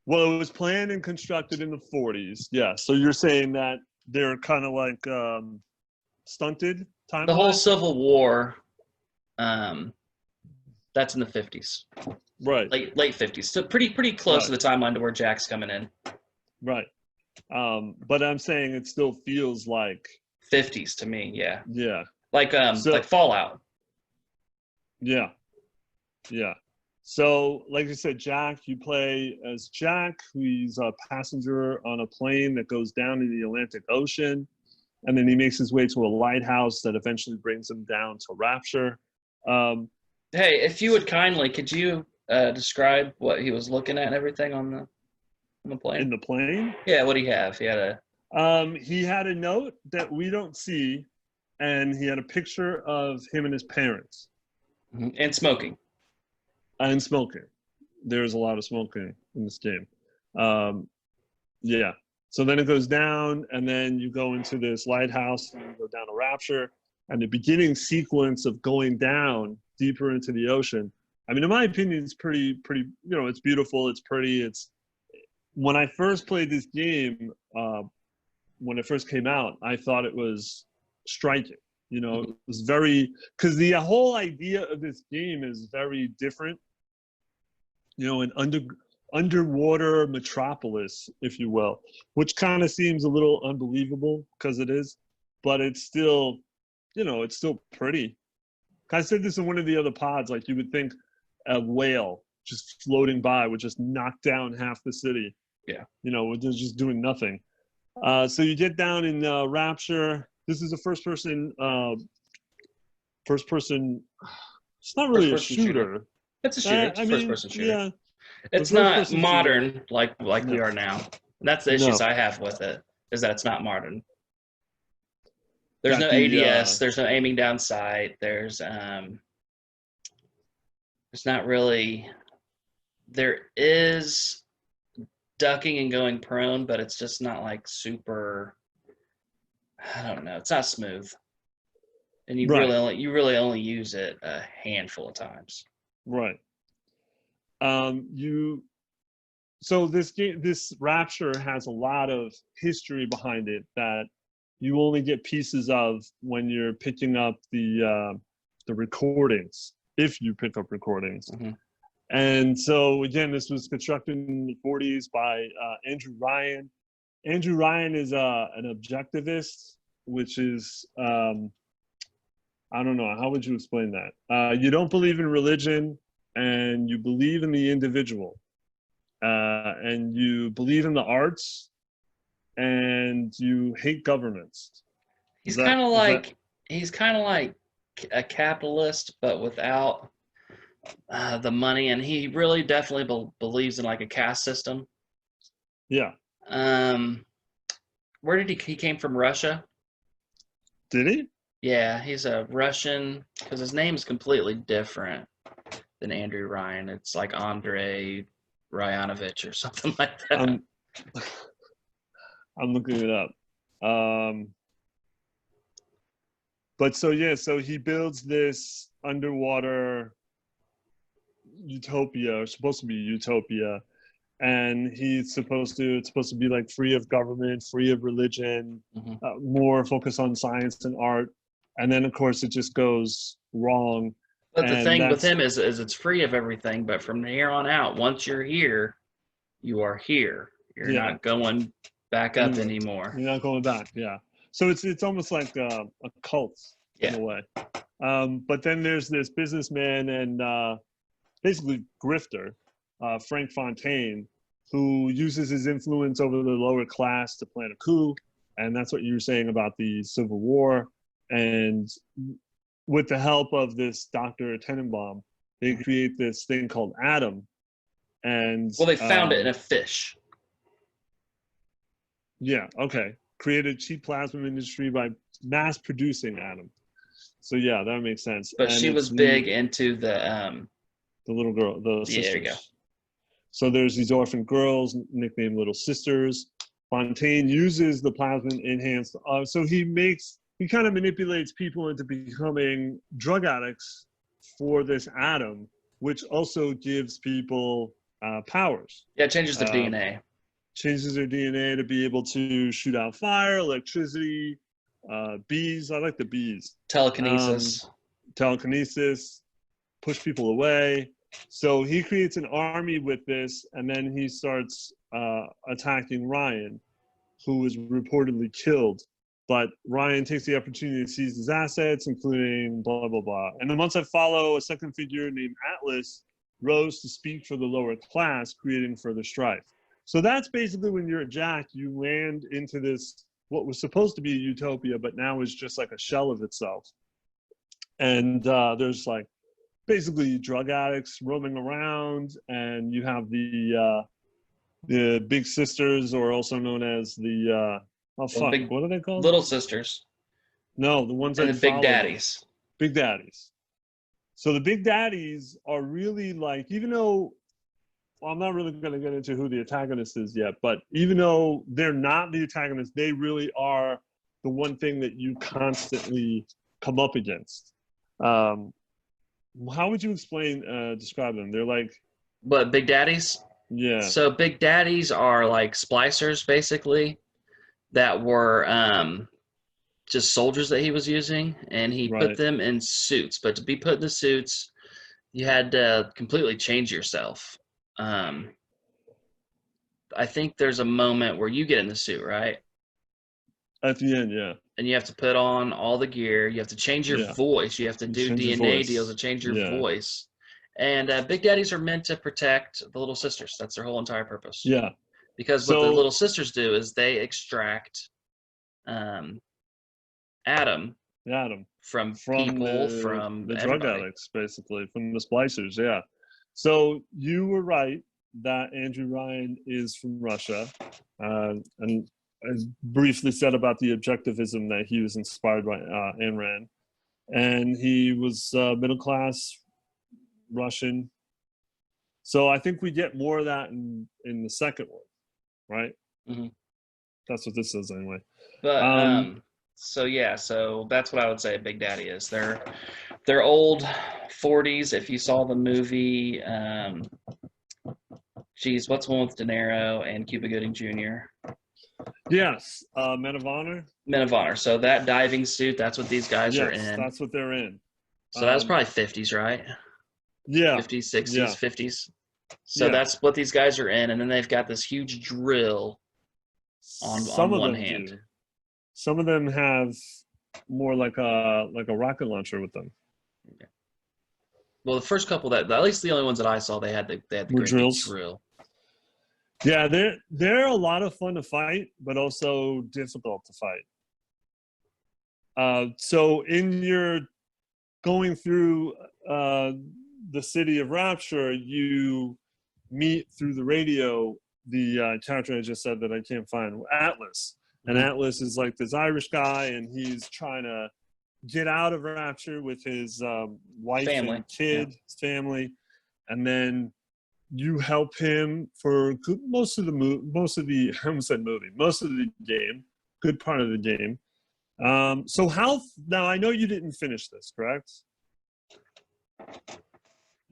well, it was planned and constructed in the 40s. Yeah. So you're saying that they're kind of like stunted The whole timeline, Civil War, that's in the 50s, right? late 50s. So pretty close to Right. the timeline to where Jack's coming in. Right. But I'm saying it still feels like 50s to me, yeah. yeah. Like So Fallout. yeah. Yeah. So, like I said, Jack, you play as Jack, who's a passenger on a plane that goes down in the Atlantic Ocean. And then he makes his way to a lighthouse that eventually brings him down to Rapture. Um, Hey, if you would kindly, could you describe what he was looking at and everything on the plane? in the plane, Yeah, what do you have? He had a he had a note that we don't see, and he had a picture of him and his parents and smoking. and smoking. There's a lot of smoking in this game. Um, yeah. So then it goes down, and then you go into this lighthouse, and you go down to Rapture, and the beginning sequence of going down deeper into the ocean. I mean, in my opinion, it's pretty. It's beautiful. It's pretty. It's when I first played this game, when it first came out, I thought it was striking. It was very because the whole idea of this game is very different. An underwater metropolis, if you will, which kind of seems a little unbelievable because it is, but it's still, it's still pretty. I said this in one of the other pods, like you would think a whale just floating by would just knock down half the city. Yeah. With just doing nothing. So you get down in Rapture. This is a first person. It's not really a shooter. It's a shooter. It's I a mean, first-person shooter. yeah, It's first not person modern shooter. like No. we are now. That's the issues I have with it, is that it's not modern. There's no ADS. There's no aiming down sight. There's not really. There is ducking and going prone, but it's just not like super. I don't know. It's not smooth, and you really only use it a handful of times. Right. So this Rapture has a lot of history behind it that you only get pieces of when you're picking up the recordings, if you pick up recordings. Mm-hmm. And so again, this was constructed in the 40s by Andrew Ryan. Andrew Ryan is an objectivist, which is I don't know, how would you explain that? You don't believe in religion, and you believe in the individual, and you believe in the arts, and you hate governments. He's kind of like a capitalist, but without the money, and he really definitely believes in like a caste system. Yeah. Where did he came from? Russia. Did he? Yeah, he's a Russian because his name is completely different. than Andrew Ryan. It's like Andre Ryanovich or something like that. I'm looking it up. But so he builds this underwater utopia, or supposed to be utopia, and it's supposed to be like free of government, free of religion, more focused on science and art. And then of course it just goes wrong. But the thing with him is it's free of everything, but from here on out, once you're here, you are here. You're not going back up anymore. You're not going back, yeah. So it's almost like a cult in a way. But then there's this businessman and basically grifter, Frank Fontaine, who uses his influence over the lower class to plan a coup. And that's what you were saying about the Civil War. And with the help of this Dr. Tenenbaum, they create this thing called Atom. And well, they found it in a fish. Yeah, okay. Created cheap plasma industry by mass producing Atom. So yeah, that makes sense. But she was big into the little girl, the sisters. There you go. So there's these orphan girls nicknamed Little Sisters. Fontaine uses the plasma enhanced. So he kind of manipulates people into becoming drug addicts for this Atom, which also gives people powers. Yeah, it changes their DNA. Changes their DNA to be able to shoot out fire, electricity, bees. I like the bees. Telekinesis. Telekinesis, push people away. So he creates an army with this, and then he starts attacking Ryan, who is reportedly killed. But Ryan takes the opportunity to seize his assets, including blah, blah, blah. And then months that follow, a second figure named Atlas rose to speak for the lower class, creating further strife. So that's basically when you're a Jack, you land into this, what was supposed to be a utopia, but now is just like a shell of itself. And there's like basically drug addicts roaming around, and you have the big sisters, or also known as the, what are they called? Little sisters. No, the ones that and the big daddies. Big daddies. So the big daddies are really like, even though, well, I'm not really going to get into who the antagonist is yet, but even though they're not the antagonist, they really are the one thing that you constantly come up against. How would you describe them? They're like... What, big daddies? Yeah. So big daddies are like splicers, basically, that were just soldiers that he was using, and he put them in suits. But to be put in the suits, you had to completely change yourself. I think there's a moment where you get in the suit, right? At the end, yeah. And you have to put on all the gear. You have to change your voice. You have to do DNA deals to change your voice. And big daddies are meant to protect the little sisters. That's their whole entire purpose. Yeah. Because what the little sisters do is they extract Atom from people, from the drug addicts, basically, from the splicers, yeah. So you were right that Andrew Ryan is from Russia, and I briefly said about the objectivism that he was inspired by Ayn Rand, and he was middle-class Russian. So I think we get more of that in the second one, right? Mm-hmm. That's what this says anyway. But so that's what I would say a Big Daddy is. They're old 40s. If you saw the movie, what's the one with De Niro and Cuba Gooding Jr.? Yes, Men of Honor. Men of Honor. So that diving suit, that's what these guys are in. Yes, that's what they're in. So that was probably 50s, right? Yeah. 50s, 60s, 50s. So that's what these guys are in, and then they've got this huge drill on one hand. Some of them have more like a rocket launcher with them. Okay. Well, the first couple at least the only ones that I saw, they had the great drills. Drill. Yeah, they're a lot of fun to fight, but also difficult to fight. So in your going through the city of Rapture, you meet through the radio the character I just said that I can't find, Atlas. And Atlas is like this Irish guy, and he's trying to get out of Rapture with his wife and kid, his family. and then you help him for most of the I almost said movie, most of the game, good part of the game. So now I know you didn't finish this, correct?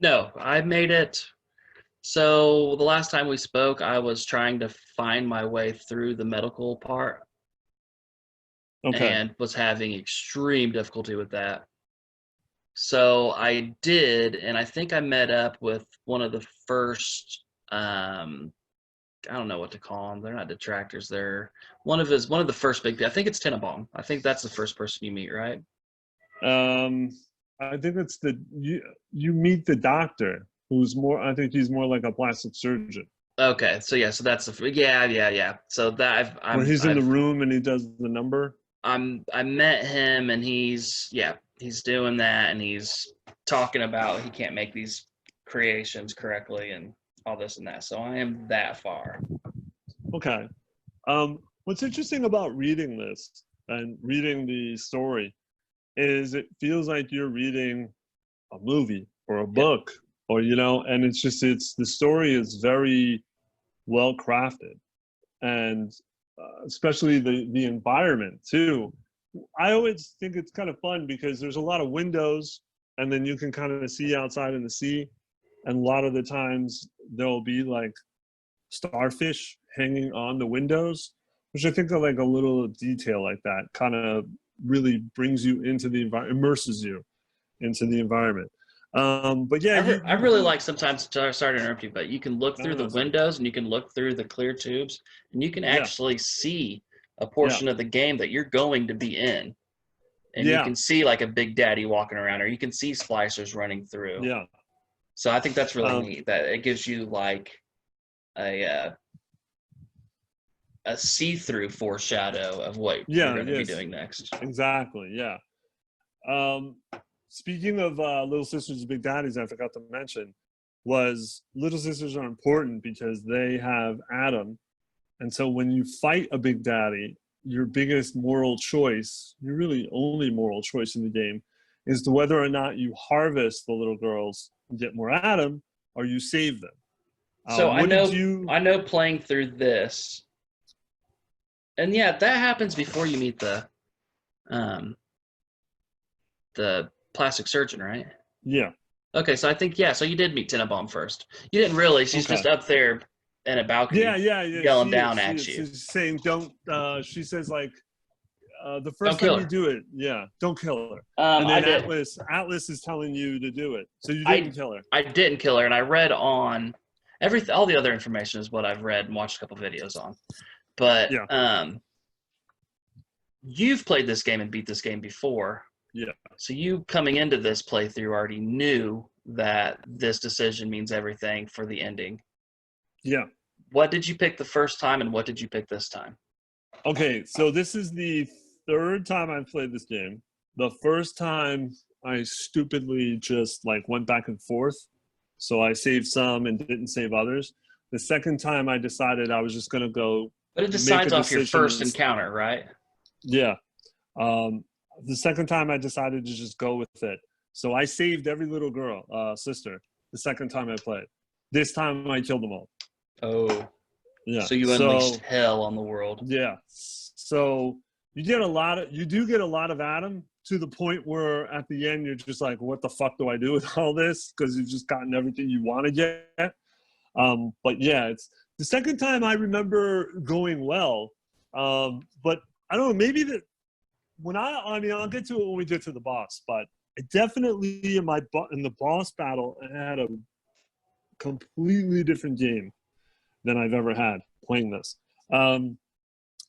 No, I made it. So the last time we spoke, I was trying to find my way through the medical part Okay. and was having extreme difficulty with that. So I did, and I think I met up with one of the first, I don't know what to call them. They're not detractors. They're one of the first big. I think it's Tenenbaum. I think that's the first person you meet, right? I think it's you meet the doctor who's more. I think he's more like a plastic surgeon. Okay, so yeah, so that's the yeah. So that Where he's in the room and he does the number. I met him and he's doing that and he's talking about he can't make these creations correctly and all this and that. So I am that far. Okay. What's interesting about reading this and reading the story is it feels like you're reading a movie or a book, or and it's the story is very well crafted, and especially the environment too. I always think it's kind of fun because there's a lot of windows, and then you can kind of see outside in the sea, and a lot of the times there'll be like starfish hanging on the windows, which I think of like a little detail like that kind of really brings you into the environment, immerses you into the environment. But yeah, I really like sometimes, sorry to interrupt you, but you can look through the sorry. windows and you can look through the clear tubes and you can Yeah. actually see a portion of the game that you're going to be in. And you Yeah. can see like a Big Daddy walking around, or you can see splicers running through. Yeah. So I think that's really neat that it gives you like a see-through foreshadow of what you're going to be doing next. Exactly. Yeah. Speaking of Little Sisters and Big Daddies, I forgot to mention was Little Sisters are important because they have Adam, and so when you fight a Big Daddy, your biggest moral choice, your really only moral choice in the game, is to whether or not you harvest the little girls and get more Adam, or you save them. So I know playing through this, and yeah, that happens before you meet the plastic surgeon, right? Yeah. Okay, so I think so you did meet Tenenbaum first. You didn't really. She's just up there in a balcony, yelling down at you. She's saying, "Don't." She says, like, the first time you do it, don't kill her. And then Atlas is telling you to do it, so you didn't kill her. I didn't kill her, and I read on all the other information is what I've read and watched a couple videos on. But you've played this game and beat this game before. Yeah. So you coming into this playthrough already knew that this decision means everything for the ending. Yeah. What did you pick the first time and what did you pick this time? Okay, so this is the third time I've played this game. The first time I stupidly just like went back and forth. So I saved some and didn't save others. The second time I decided I was just going to go. But it decides off your first encounter, right? Yeah. The second time I decided to just go with it. So I saved every little girl, sister, the second time I played. This time I killed them all. Oh. Yeah. So you unleashed hell on the world. Yeah. So you do get a lot of Adam, to the point where at the end you're just like, what the fuck do I do with all this? Because you've just gotten everything you want to get. But yeah, it's the second time I remember going well. But I don't know, maybe that I'll get to it when we get to the boss, but I definitely in the boss battle, I had a completely different game than I've ever had playing this.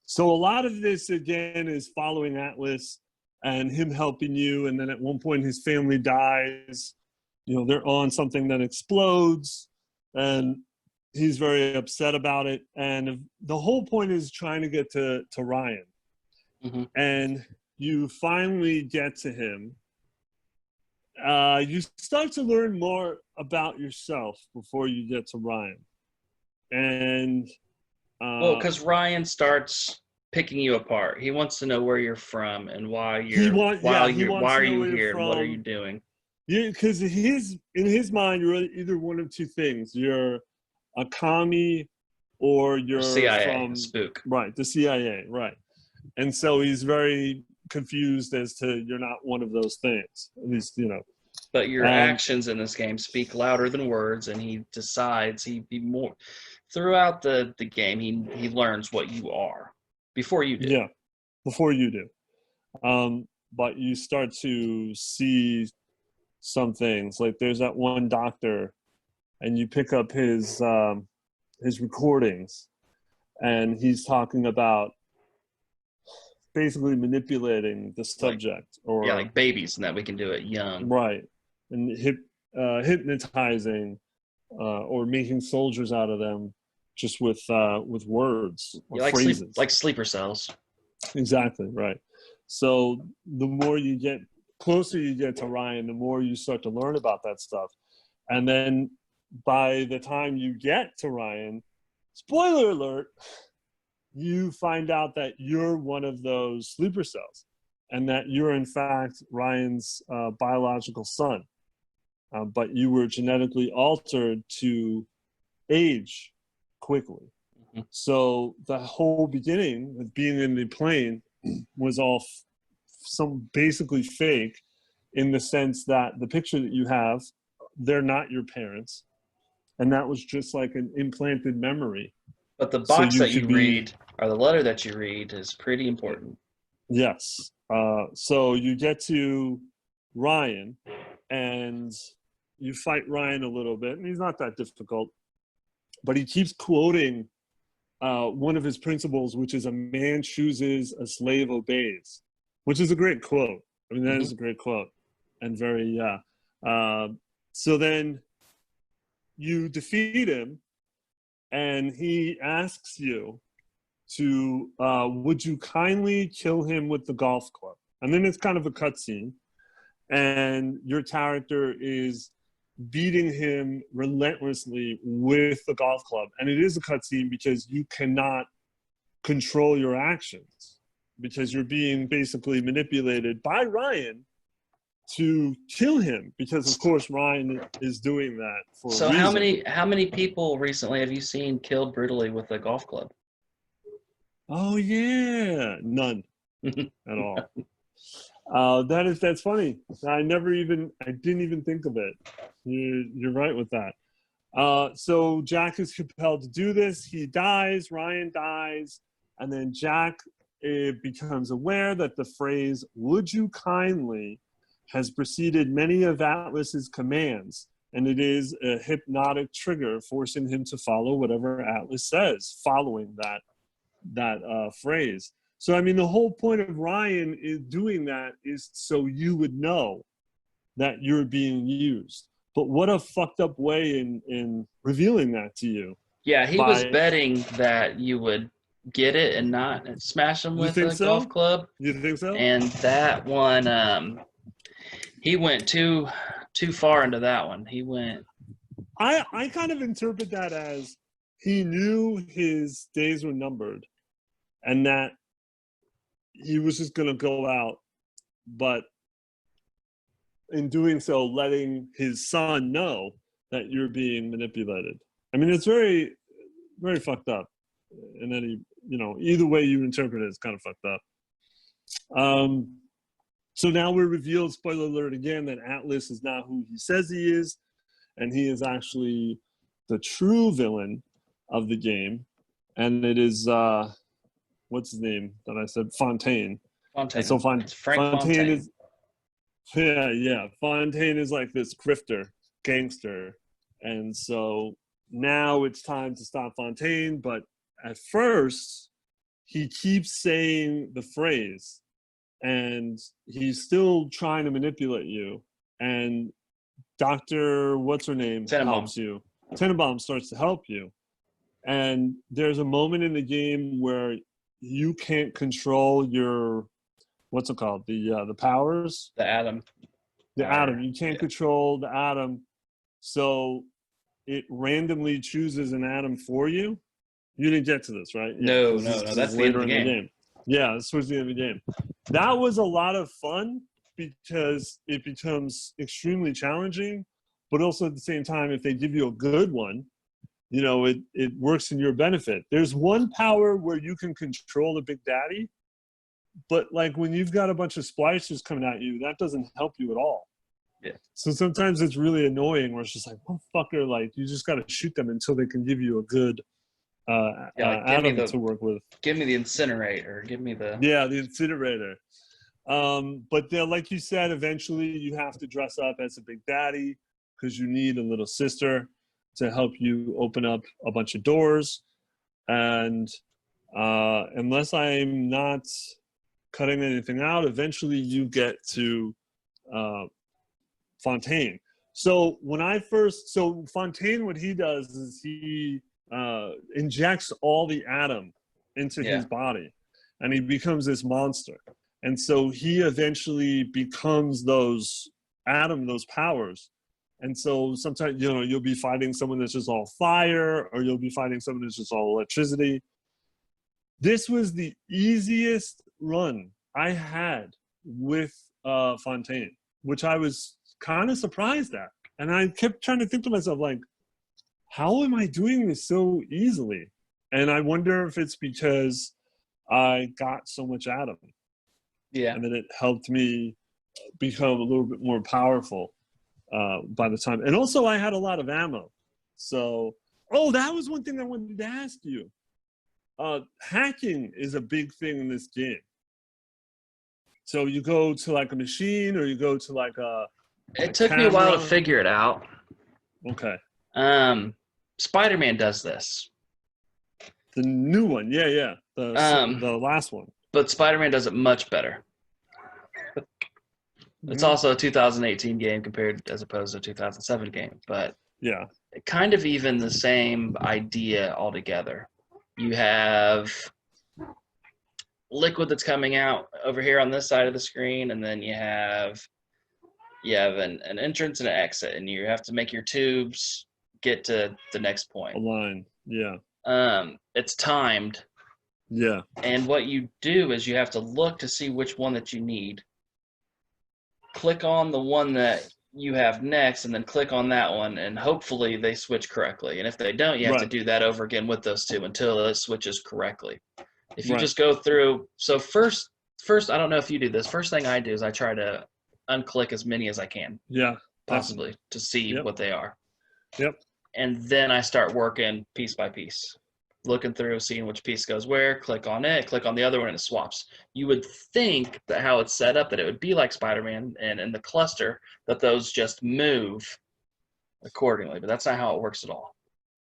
So a lot of this again is following Atlas and him helping you, and then at one point his family dies. They're on something that explodes, and he's very upset about it. And the whole point is trying to get to Ryan. Mm-hmm. And you finally get to him. You start to learn more about yourself before you get to Ryan. And because Ryan starts picking you apart. He wants to know where you're from and why are you here and what are you doing. Yeah, because in his mind, you're either one of two things. You're a commie, or Or you're CIA, a from spook. right the CIA, right? And so he's very confused as to you're not one of those things. At least But your And actions in this game speak louder than words, and he decides he more throughout the game he learns what you are before you do. yeah, before you do. But you start to see some things. Like there's that one doctor, and you pick up his recordings, and he's talking about basically manipulating the Like subject, yeah, or like babies, and that we can do it young. right, and hypnotizing, or making soldiers out of them just with words or You phrases. like sleeper cells. Exactly, right. So the more you get closer you get to Ryan, the more you start to learn about that stuff. And then by the time you get to Ryan, spoiler alert, you find out that you're one of those sleeper cells, and that you're in fact Ryan's biological son. But you were genetically altered to age quickly. Mm-hmm. So the whole beginning with being in the plane was all some basically fake, in the sense that the picture that you have, they're not your parents, and that was just like an implanted memory. But the So box you that you could be read, or the letter that you read, is pretty important. yes. So you get to Ryan, and you fight Ryan a little bit, and he's not that difficult, but he keeps quoting one of his principles, which is a man chooses, a slave obeys, which is a great quote. I mean, that is a great quote, and very, yeah. So then you defeat him, and he asks you to, would you kindly kill him with the golf club? And then it's kind of a cutscene, and your character is beating him relentlessly with the golf club. And it is a cutscene because you cannot control your actions, because you're being basically manipulated by Ryan to kill him, because of course Ryan is doing that for So a reason. how many people recently have you seen killed brutally with a golf club? Oh yeah, none at all. That's funny. I didn't even think of it. You're right with that. So Jack is compelled to do this. He dies. Ryan dies, and then Jack becomes aware that the phrase "Would you kindly" has preceded many of Atlas's commands, and it is a hypnotic trigger, forcing him to follow whatever Atlas says, following that phrase. So, I mean, the whole point of Ryan is doing that is so you would know that you're being used. But what a fucked up way in revealing that to you. Yeah, he was By, betting that you would get it and not smash him you with think a golf so? club. You think so? And that one, he went too far into that one. He went. I kind of interpret that as he knew his days were numbered, and that he was just going to go out, but in doing so, letting his son know that you're being manipulated. I mean, it's very, very fucked up. And then either way you interpret it, it's kind of fucked up. So now we're revealed, spoiler alert again, that Atlas is not who he says he is, and he is actually the true villain of the game. And it is, what's his name that I said? Fontaine. Fontaine. And so It's Frank Fontaine is, yeah. Fontaine is like this grifter, gangster. And so now it's time to stop Fontaine. But at first, he keeps saying the phrase, and he's still trying to manipulate you. And Dr. What's her name helps you. Tenenbaum starts to help you. And there's a moment in the game where you can't control your, what's it called? The powers? The atom. The atom. You can't control the atom. So it randomly chooses an atom for you. You didn't get to this, right? Yeah, no. That's the end of the game. Yeah, this was the end of the game. That was a lot of fun, because it becomes extremely challenging, but also at the same time, if they give you a good one, you know, it works in your benefit. There's one power where you can control the Big Daddy, but like when you've got a bunch of splicers coming at you, that doesn't help you at all. Yeah. So sometimes it's really annoying where it's just like, motherfucker, like you just got to shoot them until they can give you a good atom to work with. Give me the incinerator. Give me the... Yeah, the incinerator. But like you said, eventually you have to dress up as a Big Daddy because you need a little sister to help you open up a bunch of doors. And unless I'm not cutting anything out, eventually you get to Fontaine. So Fontaine, what he does is he injects all the atom into his body, and he becomes this monster. And so he eventually becomes those powers. And so sometimes, you know, you'll be fighting someone that's just all fire, or you'll be fighting someone that's just all electricity. This was the easiest run I had with Fontaine, which I was kind of surprised at. And I kept trying to think to myself, like, how am I doing this so easily? And I wonder if it's because I got so much atom. Yeah. And then it helped me become a little bit more powerful by the time. And also I had a lot of ammo. So, that was one thing I wanted to ask you. Hacking is a big thing in this game. So you go to like a machine, or you go to like It took me a while to figure it out. Okay. Spider-Man does this. The new one, yeah. The last one. But Spider-Man does it much better. It's also a 2018 game as opposed to a 2007 game, but yeah, kind of even the same idea altogether. You have liquid that's coming out over here on this side of the screen, and then you have an entrance and an exit, and you have to make your tubes get to the next point. A line, yeah. It's timed. Yeah. And what you do is you have to look to see which one that you need. Click on the one that you have next, and then click on that one, and hopefully they switch correctly. And if they don't, you have to do that over again with those two until it switches correctly. If you just go through, so first, I don't know if you do this. First thing I do is I try to unclick as many as I can. Yeah. Possibly to see what they are. Yep. And then I start working piece by piece, looking through, seeing which piece goes where, click on it, click on the other one, and it swaps. You would think that how it's set up, that it would be like Spider-Man and in the cluster, that those just move accordingly, but that's not how it works at all.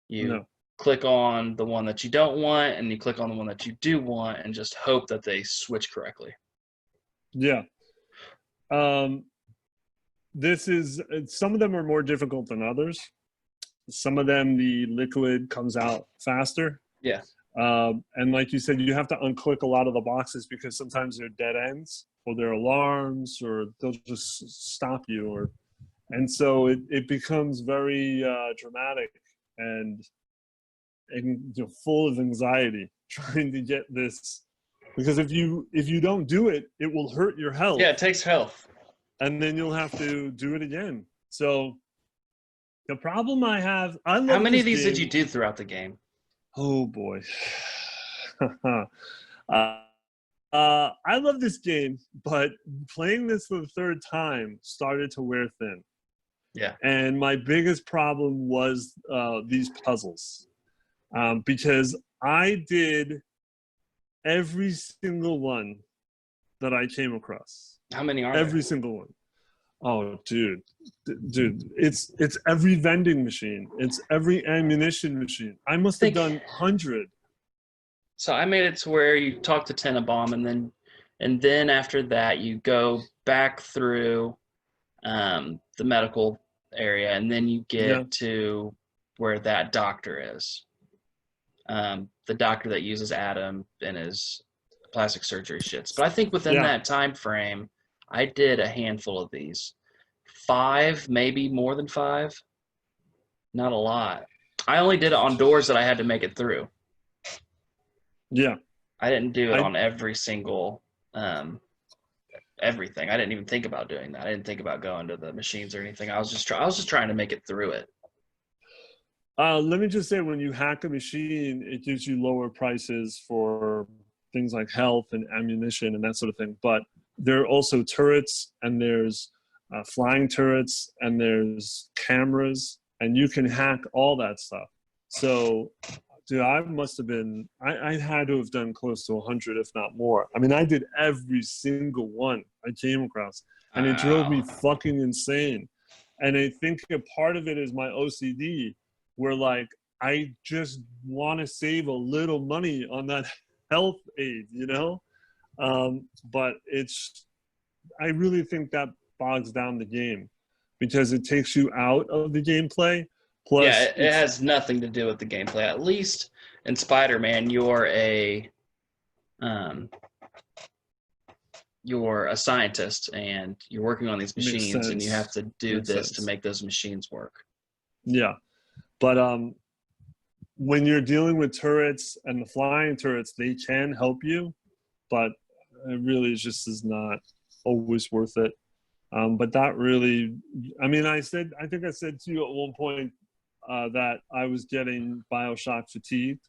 You click on the one that you don't want, and you click on the one that you do want, and just hope that they switch correctly. Yeah. Some of them are more difficult than others. Some of them, the liquid comes out faster. Yeah. And like you said, you have to unclick a lot of the boxes because sometimes they're dead ends, or they're alarms, or they'll just stop you. And so it becomes very dramatic and full of anxiety trying to get this. Because if you don't do it, it will hurt your health. Yeah, it takes health. And then you'll have to do it again. So the problem I have, I love How many of these game. did you do throughout the game? Oh boy. I love this game, but playing this for the third time started to wear thin. Yeah. And my biggest problem was these puzzles. Because I did every single one that I came across. How many are Every there? single one. Oh, dude, it's every vending machine. It's every ammunition machine. I must have done 100. So I made it to where you talk to Tenenbaum, and then after that you go back through the medical area, and then you get to where that doctor is. The doctor that uses Adam in his plastic surgery shits. But I think within that time frame, I did a handful of these. 5, maybe more than 5. Not a lot. I only did it on doors that I had to make it through. Yeah. I didn't do it on every single everything. I didn't even think about doing that. I didn't think about going to the machines or anything. I was just trying to make it through it. Let me just say, when you hack a machine, it gives you lower prices for things like health and ammunition and that sort of thing. But there are also turrets, and there's flying turrets, and there's cameras, and you can hack all that stuff. So, dude, I had to have done close to 100, if not more. I mean, I did every single one I came across, and it drove me fucking insane. And I think a part of it is my OCD, where like I just want to save a little money on that health aid, you know? But I really think that bogs down the game because it takes you out of the gameplay. Plus, Yeah, it has nothing to do with the gameplay. At least in Spider-Man, you're a scientist and you're working on these machines, and you have to do this to make those machines work. Yeah, but when you're dealing with turrets and the flying turrets, they can help you, but it really just is not always worth it. But that really, I mean, I think I said to you at one point that I was getting Bioshock fatigued,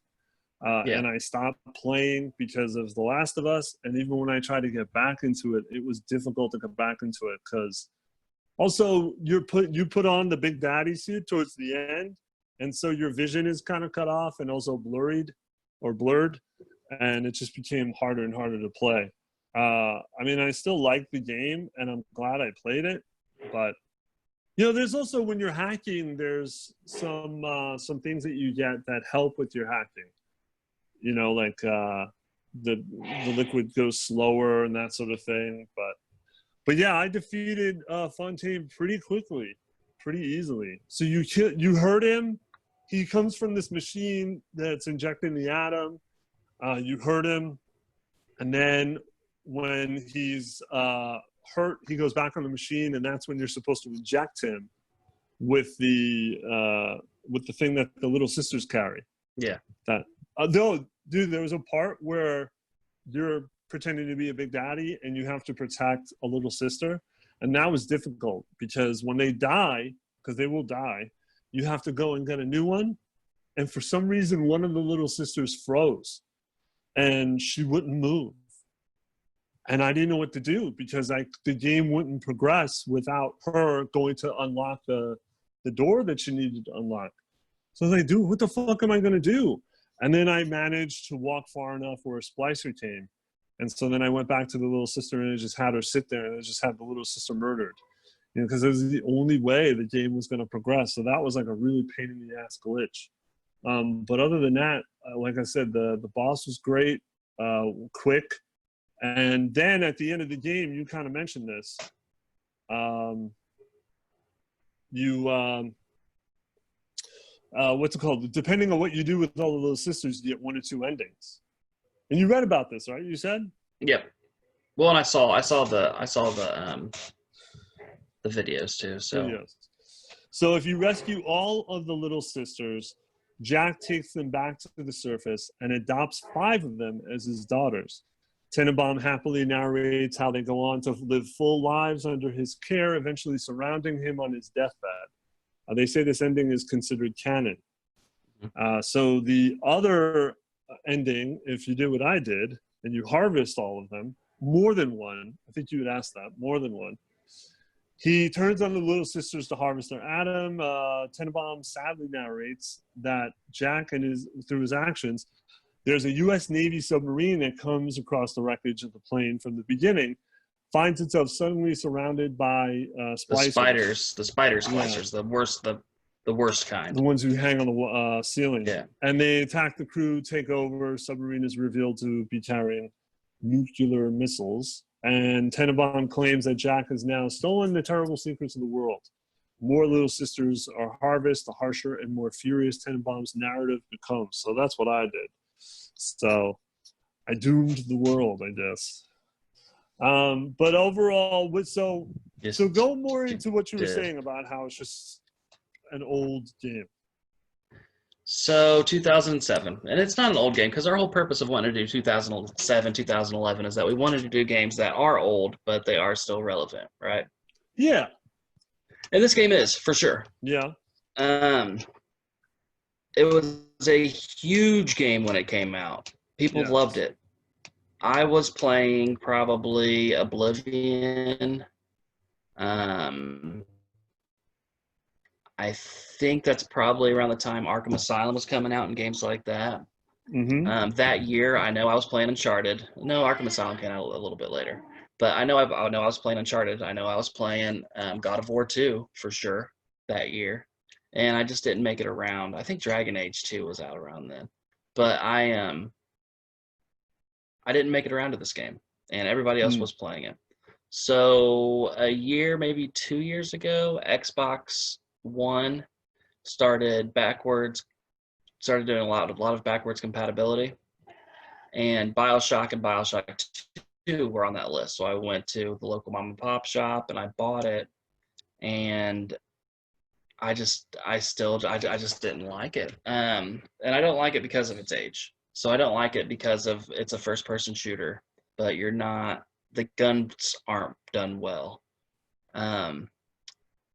and I stopped playing because of The Last of Us. And even when I tried to get back into it, it was difficult to get back into it because also you put on the Big Daddy suit towards the end, and so your vision is kind of cut off and also blurred, and it just became harder and harder to play. I mean, I still like the game, and I'm glad I played it, but you know, there's also, when you're hacking, there's some things that you get that help with your hacking. You know, like the liquid goes slower and that sort of thing. But yeah, I defeated Fontaine pretty quickly, pretty easily. So you heard him. He comes from this machine that's injecting the atom. You heard him, and then when he's hurt, he goes back on the machine, and that's when you're supposed to inject him with the thing that the little sisters carry. Yeah. That no, dude, there was a part where you're pretending to be a big daddy and you have to protect a little sister, and that was difficult because when they die, because they will die, you have to go and get a new one. And for some reason, one of the little sisters froze, and she wouldn't move. And I didn't know what to do because the game wouldn't progress without her going to unlock the door that she needed to unlock. So I was like, dude, what the fuck am I going to do? And then I managed to walk far enough where a splicer came. And so then I went back to the little sister, and I just had her sit there, and I just had the little sister murdered. You know, because it was the only way the game was going to progress. So that was like a really pain in the ass glitch. But other than that, like I said, the boss was great, quick. And then at the end of the game, you kind of mentioned this. What's it called? Depending on what you do with all of those sisters, you get 1 or 2 endings. And you read about this, right? You said? Yep. Well, and I saw the videos too. So. Videos. So if you rescue all of the little sisters, Jack takes them back to the surface and adopts 5 of them as his daughters. Tenenbaum happily narrates how they go on to live full lives under his care, eventually surrounding him on his deathbed. They say this ending is considered canon. So the other ending, if you do what I did, and you harvest all of them, more than one, I think you would ask that, more than one, he turns on the little sisters to harvest their atom. Tenenbaum sadly narrates that Jack, through his actions, there's a U.S. Navy submarine that comes across the wreckage of the plane from the beginning, finds itself suddenly surrounded by splicers. The spider splicers, yeah. the worst kind. The ones who hang on the ceiling. Yeah. And they attack the crew, take over. Submarine is revealed to be carrying nuclear missiles. And Tenenbaum claims that Jack has now stolen the terrible secrets of the world. More little sisters are harvested, the harsher and more furious Tenenbaum's narrative becomes. So that's what I did. So I doomed the world, I guess. But overall, so go more into what you were saying about how it's just an old game. So 2007, and it's not an old game because our whole purpose of wanting to do 2007, 2011 is that we wanted to do games that are old, but they are still relevant, right? Yeah. And this game is, for sure. Yeah. Um, it was a huge game when it came out. People Yes. loved it. I was playing probably Oblivion. I think that's probably around the time Arkham Asylum was coming out and games like that. Mm-hmm. That year, I know I was playing Uncharted. No, Arkham Asylum came out a little bit later. But I know I was playing Uncharted. I know I was playing God of War 2 for sure that year. And I just didn't make it around. I think Dragon Age 2 was out around then. But I didn't make it around to this game, and everybody else was playing it. So a year, maybe 2 years ago, Xbox One started doing a lot of backwards compatibility, and Bioshock and Bioshock 2 were on that list. So I went to the local mom and pop shop and I bought it, and I just didn't like it. And I don't like it because of its age. So I don't like it because of it's a first person shooter, but the guns aren't done well.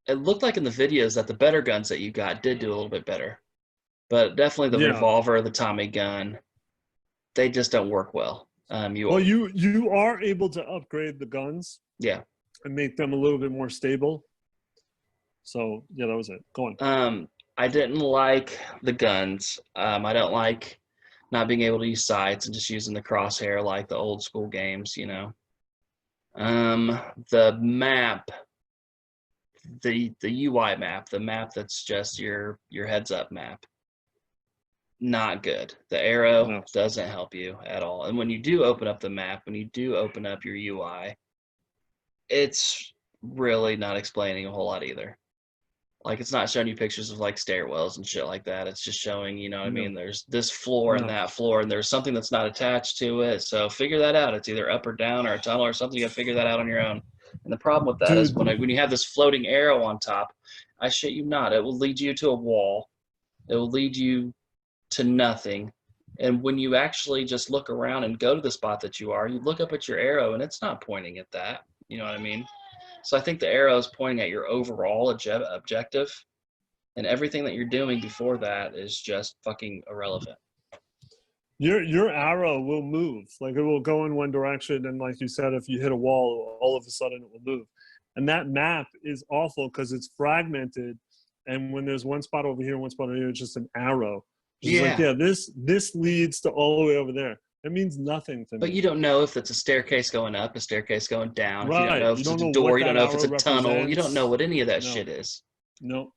It looked like in the videos that the better guns that you got did do a little bit better, but definitely the revolver, the Tommy gun, they just don't work well. You are able to upgrade the guns. Yeah. And make them a little bit more stable. So yeah, that was it. Go on. I didn't like the guns. I don't like not being able to use sights and just using the crosshair like the old school games, you know. The map, the UI map, the map that's just your heads up map, not good. The arrow doesn't help you at all. And when you do open up the map, when you do open up your UI, it's really not explaining a whole lot either. Like, it's not showing you pictures of like stairwells and shit like that. It's just showing, you know what I mean? There's this floor and that floor, and there's something that's not attached to it. So figure that out. It's either up or down or a tunnel or something. You got to figure that out on your own. And the problem with that is when you have this floating arrow on top, I shit you not, it will lead you to a wall. It will lead you to nothing. And when you actually just look around and go to the spot that you look up at your arrow and it's not pointing at that. You know what I mean? So I think the arrow is pointing at your overall objective, and everything that you're doing before that is just fucking irrelevant. Your arrow will move. Like, it will go in one direction, and like you said, if you hit a wall, all of a sudden it will move. And that map is awful because it's fragmented, and when there's one spot over here, one spot over here, it's just an arrow. It's like, this leads to all the way over there. It means nothing to me. But you don't know if it's a staircase going up, a staircase going down. Right. You don't know if it's a door. You don't know if it's a tunnel. You don't know what any of that shit is. No.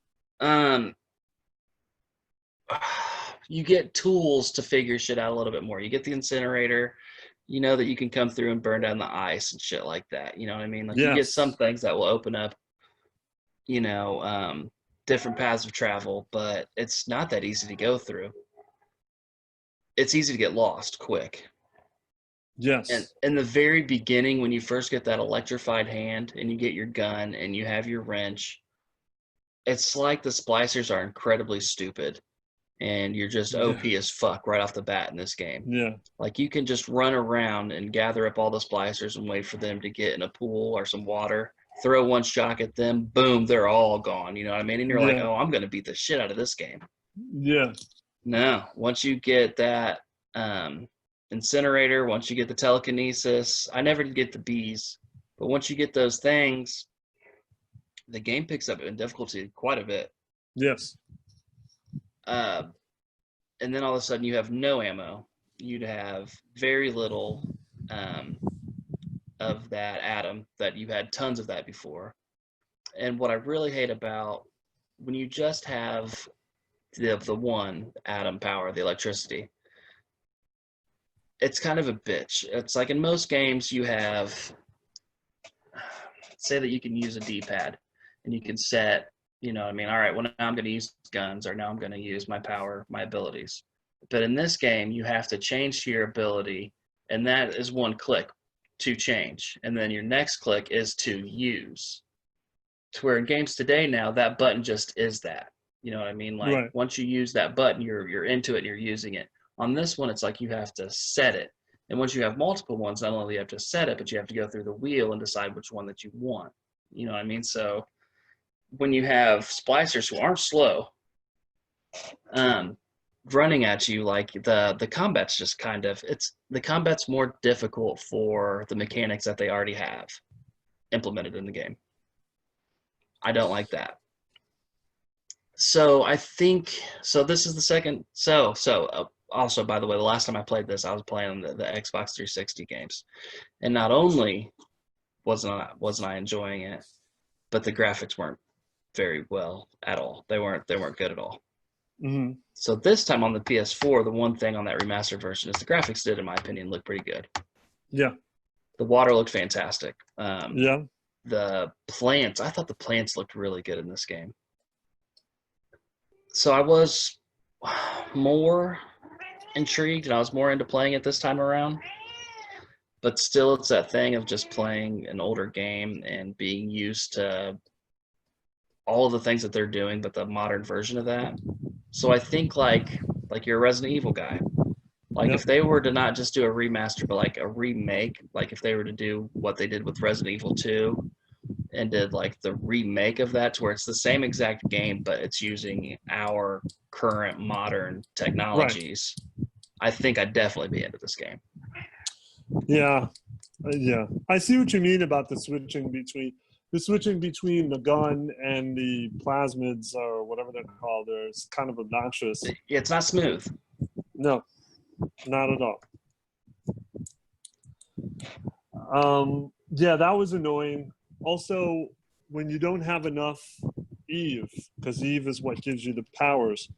You get tools to figure shit out a little bit more. You get the incinerator. You know that you can come through and burn down the ice and shit like that. You know what I mean? Like, you get some things that will open up, you know, different paths of travel, but it's not that easy to go through. It's easy to get lost quick. Yes. And in the very beginning, when you first get that electrified hand and you get your gun and you have your wrench, it's like the splicers are incredibly stupid and you're just OP as fuck right off the bat in this game. Yeah. Like, you can just run around and gather up all the splicers and wait for them to get in a pool or some water, throw one shock at them, boom, they're all gone. You know what I mean? And you're like, oh, I'm going to beat the shit out of this game. Yeah. No, once you get that incinerator, once you get the telekinesis, I never did get the bees, but once you get those things, the game picks up in difficulty quite a bit. Yes. And then all of a sudden you have no ammo. You'd have very little of that atom that you had tons of that before. And what I really hate about when you just have the one atom power, the electricity, it's kind of a bitch. It's like in most games you have, say that you can use a D-pad and you can set, you know what I mean, all right, well, now I'm going to use guns, or now I'm going to use my power, my abilities. But in this game, you have to change your ability, and that is one click to change. And then your next click is to use. To where in games today now, that button just is that. You know what I mean? Like Right. once you use that button, you're into it and you're using it. On this one, it's like you have to set it. And once you have multiple ones, not only do you have to set it, but you have to go through the wheel and decide which one that you want. You know what I mean? So when you have splicers who aren't slow, running at you, like the combat's just kind of the combat's more difficult for the mechanics that they already have implemented in the game. I don't like that. So I think this is the second. Also, by the way, the last time I played this, I was playing the Xbox 360 games, and not only wasn't I enjoying it, but the graphics weren't very well at all. They weren't good at all. Mm-hmm. So this time on the PS4, the one thing on that remastered version is the graphics did, in my opinion, look pretty good. Yeah. The water looked fantastic. Yeah. The plants, I thought the plants looked really good in this game. So I was more intrigued and I was more into playing it this time around. But still, it's that thing of just playing an older game and being used to all of the things that they're doing, but the modern version of that. So I think like you're a Resident Evil guy. Like if they were to not just do a remaster, but like a remake, like if they were to do what they did with Resident Evil 2 and did like the remake of that to where it's the same exact game, but it's using our current modern technologies, I think I'd definitely be into this game. Yeah. Yeah. I see what you mean about the switching between the gun and the plasmids or whatever they're called. It's kind of obnoxious. It's not smooth. No, not at all. Yeah, that was annoying. Also, when you don't have enough Eve, because Eve is what gives you the powers,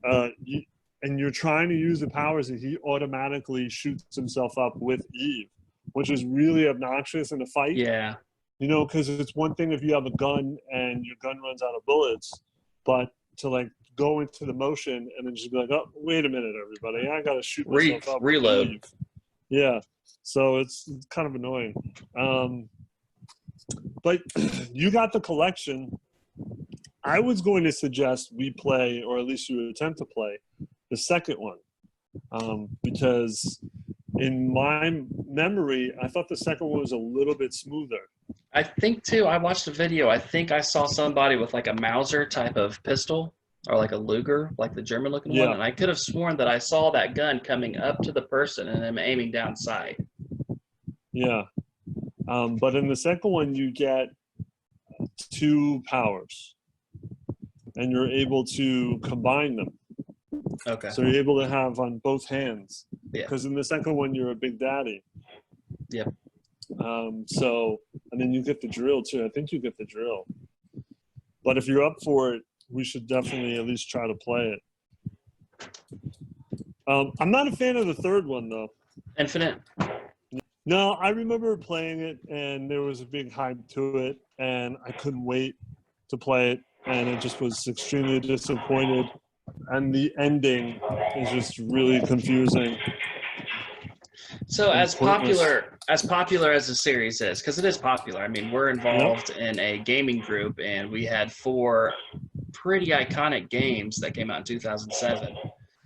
and you're trying to use the powers, and he automatically shoots himself up with Eve, which is really obnoxious in a fight. Yeah. You know, because it's one thing if you have a gun and your gun runs out of bullets, but to like go into the motion and then just be like, oh, wait a minute, everybody, I got to shoot myself up. Reload. Yeah, so it's kind of annoying. But you got the collection. I was going to suggest we play, or at least you attempt to play, the second one, because in my memory, I thought the second one was a little bit smoother. I think too, I watched a video. I think I saw somebody with like a Mauser type of pistol or like a Luger, like the German looking one. And I could have sworn that I saw that gun coming up to the person and then aiming down sight. Yeah. But in the second one, you get 2 powers and you're able to combine them. Okay. So you're able to have on both hands. Yeah. Because in the second one, you're a big daddy. Yep. So, and then you get the drill too. I think you get the drill. But if you're up for it, we should definitely at least try to play it. I'm not a fan of the third one though. Infinite? No, I remember playing it and there was a big hype to it and I couldn't wait to play it and I just was extremely disappointed. And the ending is just really confusing. So as popular as the series is, because it is popular. I mean, we're involved in a gaming group, and we had 4 pretty iconic games that came out in 2007.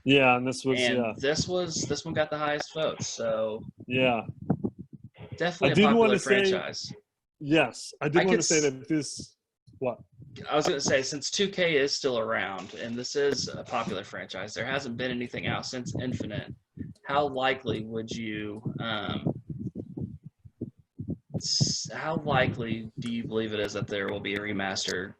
Yeah, and this one got the highest votes. So yeah, definitely a popular franchise. Yes, I did want to say that this. What? I was going to say, since 2K is still around, and this is a popular franchise, there hasn't been anything out since Infinite. How likely would you, how likely do you believe it is that there will be a remastered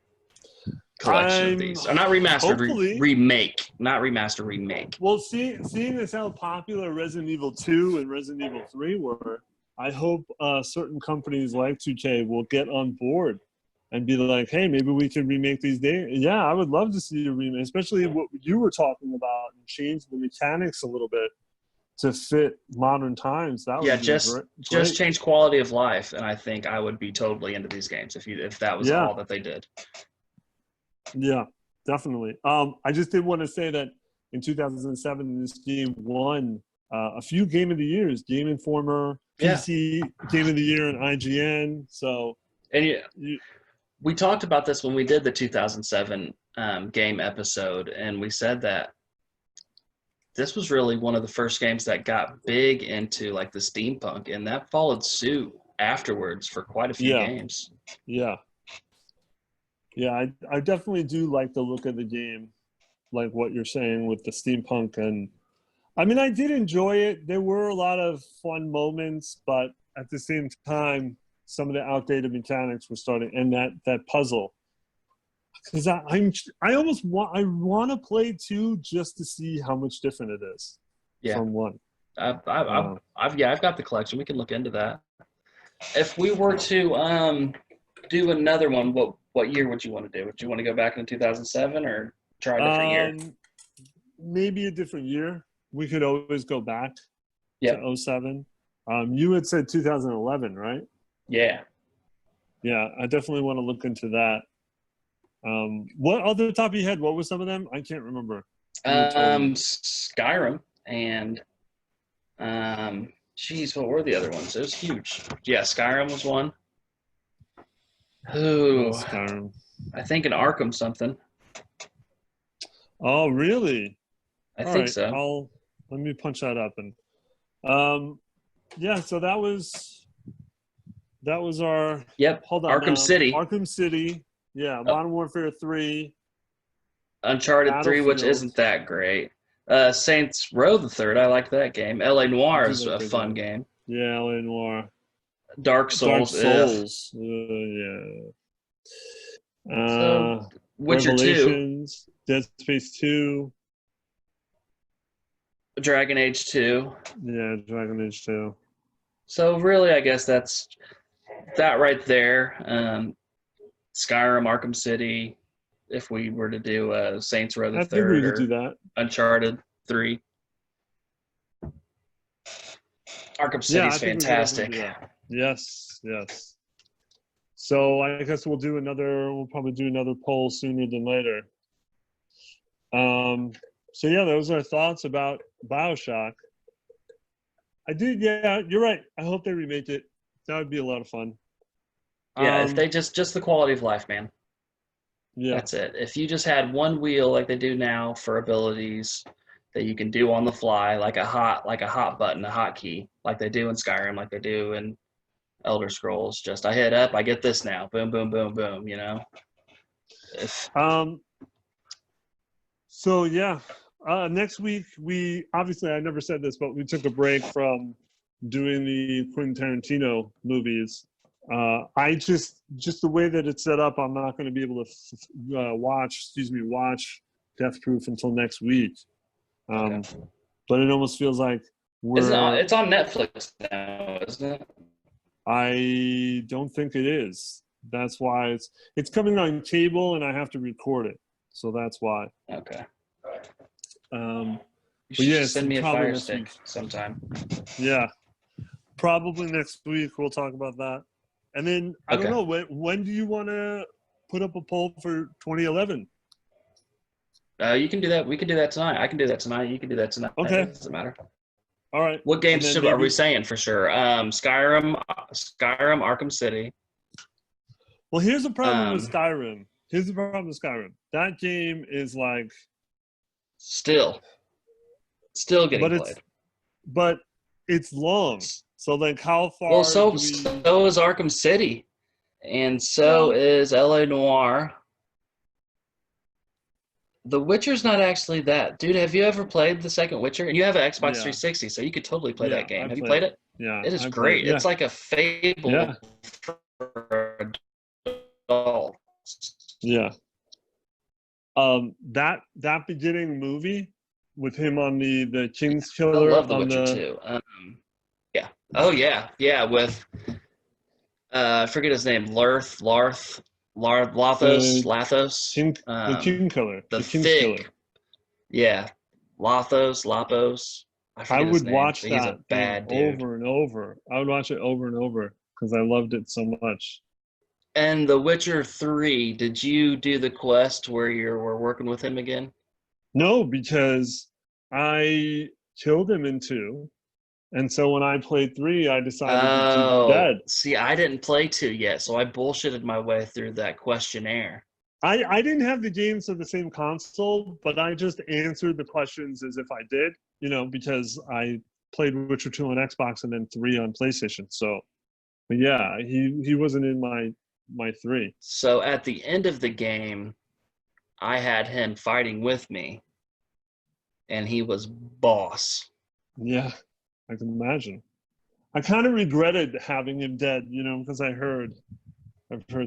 collection of these? Or not remastered, remake. Not remaster, remake. Well, seeing as how popular Resident Evil 2 and Resident Evil 3 were, I hope certain companies like 2K will get on board and be like, hey, maybe we can remake these games. Yeah, I would love to see a remake, especially what you were talking about, and change the mechanics a little bit to fit modern times. That would be just change quality of life, and I think I would be totally into these games if that was all that they did. Yeah, definitely. I just did want to say that in 2007, this game won a few Game of the Years, Game Informer, PC Game of the Year, and IGN. So, and we talked about this when we did the 2007 game episode, and we said that this was really one of the first games that got big into like the steampunk, and that followed suit afterwards for quite a few Yeah, games. yeah, yeah. I definitely do like the look of the game, like what you're saying with the steampunk. And I mean, I did enjoy it. There were a lot of fun moments, but at the same time, some of the outdated mechanics were starting, and that puzzle. Because I almost want to play 2 just to see how much different it is Yeah, from 1. I've got the collection. We can look into that. If we were to do another one, what year would you want to do? Would you want to go back into 2007 or try a different year? Maybe a different year. We could always go back Yep. to 07. You had said 2011, right? Yeah. Yeah, I definitely want to look into that. What other top of your head? What were some of them? I can't remember. Skyrim and geez, what were the other ones? It was huge. Yeah, Skyrim was one. Ooh, Skyrim. I think an Arkham something. Oh, really? I think so. Let me punch that up. And yeah, so that was our. Yep. Hold on. Arkham City. Arkham City. Yeah, Modern Warfare 3. Uncharted 3, which isn't that great. Saints Row the Third, I like that game. LA Noire is a fun game. Yeah, LA Noire. Dark Souls. Yeah. So, Witcher 2. Dead Space 2. Dragon Age 2. Yeah, Dragon Age 2. So really, I guess that's that right there. Skyrim, Arkham City. If we were to do Saints Row the Third, we could do that. Uncharted 3. Arkham City is fantastic. Yes. So I guess we'll probably do another poll sooner than later. So yeah, those are our thoughts about Bioshock. Yeah, you're right. I hope they remake it. That would be a lot of fun. Yeah, if they just the quality of life, man. Yeah. That's it. If you just had one wheel like they do now for abilities that you can do on the fly, like a hot button, a hotkey, like they do in Skyrim, like they do in Elder Scrolls. Just I hit up, I get this now. Boom, boom, boom, boom. You know. So yeah, next week I never said this, but we took a break from doing the Quentin Tarantino movies. I just the way that it's set up, I'm not going to be able to watch Death Proof until next week. Okay. But it almost feels like it's on Netflix now, isn't it? I don't think it is. That's why it's coming on cable, and I have to record it. So that's why. Okay. You should send me a Fire Stick sometime. Yeah, probably next week we'll talk about that. And then I don't know when do you want to put up a poll for 2011? You can do that. We can do that tonight. I can do that tonight. You can do that tonight. Okay. It doesn't matter. All right. What games are we saying for sure? Skyrim, Arkham City. Well, here's the problem with Skyrim. That game is like still getting played. But it's long. So like how far? Well, so is Arkham City, and so is LA Noire. The Witcher's not actually that. Dude, have you ever played the second Witcher? And you have an Xbox 360, so you could totally play that game. Have you played it? Yeah. It is great. It's like a fable for adults. Yeah. That beginning movie with him on the King's Killer. I love The Witcher too. Yeah. Oh yeah. Yeah, with I forget his name. Lathos. The King Killer. The King's Thick. Killer. Yeah. Lapos. I would watch that He's a bad dude. over and over. I would watch it over and over because I loved it so much. And The Witcher 3, did you do the quest where you were working with him again? No, because I killed him in 2. And so when I played 3, I decided to be dead. See, I didn't play 2 yet, so I bullshitted my way through that questionnaire. I didn't have the games of the same console, but I just answered the questions as if I did, because I played Witcher 2 on Xbox and then 3 on PlayStation. So, but yeah, he wasn't in my 3. So at the end of the game, I had him fighting with me, and he was boss. Yeah, I can imagine. I kind of regretted having him dead, because I've heard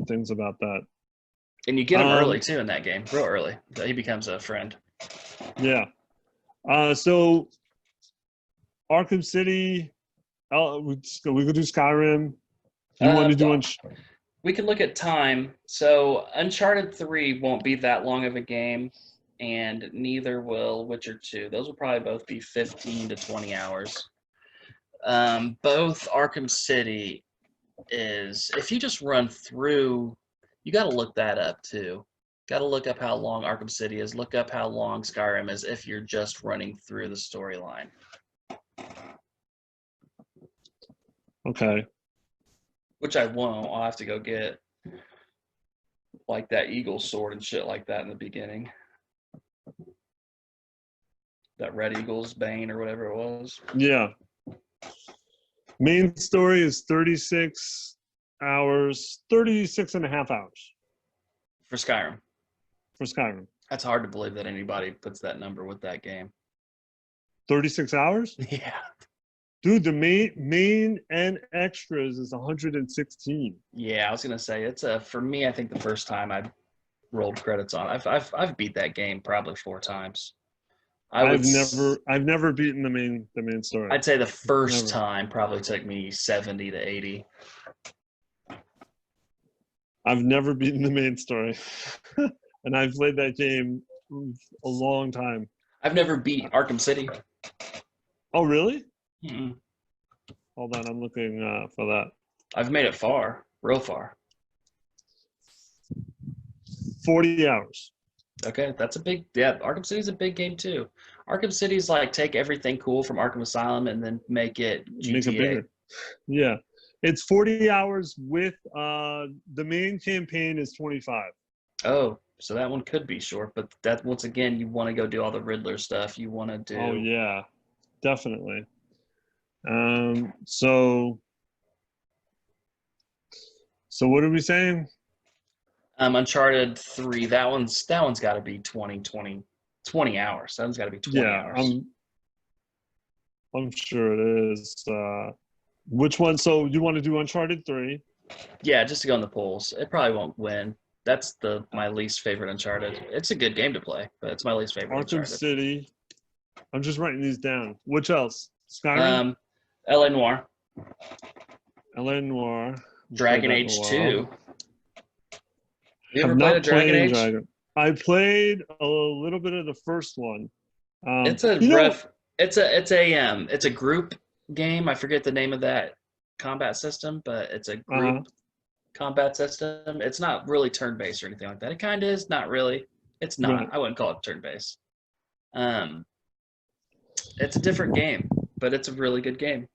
things about that. And you get him early too in that game, real early. He becomes a friend. Yeah. So Arkham City, we could do Skyrim. You want to do we can look at time. So Uncharted 3 won't be that long of a game, and neither will Witcher 2. Those will probably both be 15 to 20 hours. Both Arkham City is, if you just run through, you got to look that up too. Got to look up how long Arkham City is. Look up how long Skyrim is if you're just running through the storyline. Okay. Which I won't. I'll have to go get like that eagle sword and shit like that in the beginning. That Red Eagle's Bane or whatever it was. Yeah. Main story is 36 hours, 36 and a half hours. For Skyrim. For Skyrim. That's hard to believe that anybody puts that number with that game. 36 hours? Yeah. Dude, the main and extras is 116. Yeah, I was gonna say it's for me. I think the first time I rolled credits on, I've beat that game probably 4 times. I've never beaten the main story. I'd say the first time probably took me 70 to 80. I've never beaten the main story, and I've played that game a long time. I've never beat Arkham City. Oh, really? Mm-mm. Hold on, I'm looking for that. I've made it far, real far. 40 hours. Okay, that's a big, yeah, Arkham City's a big game too. Arkham City's like take everything cool from Arkham Asylum and then make it GTA. Make it bigger. Yeah. It's 40 hours with the main campaign is 25. Oh, so that one could be short, but that once again, you want to go do all the Riddler stuff. You want to do. Oh yeah, definitely. So what are we saying? Uncharted 3. That one's got to be 20 hours. That one's got to be 20 hours. I'm sure it is. Which one? So you want to do Uncharted 3? Yeah, just to go in the polls. It probably won't win. That's my least favorite Uncharted. It's a good game to play, but it's my least favorite Arkham Uncharted. City. I'm just writing these down. Which else? Skyrim? L.A. Noire. L.A. Noire. Dragon Age 2. You ever I've played not a Dragon Age? I played a little bit of the first one. It's a group game. I forget the name of that combat system, but it's a group combat system. It's not really turn-based or anything like that. It kind of is, not really. It's not. Right. I wouldn't call it turn-based. It's a different game, but it's a really good game.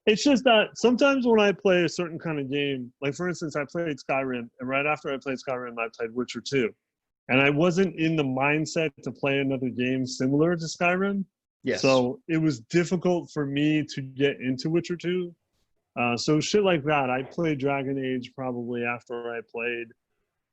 It's just that sometimes when I play a certain kind of game, like for instance, I played Skyrim, and right after I played Skyrim, I played Witcher 2. And I wasn't in the mindset to play another game similar to Skyrim. Yes. So it was difficult for me to get into Witcher 2. So shit like that. I played Dragon Age probably after I played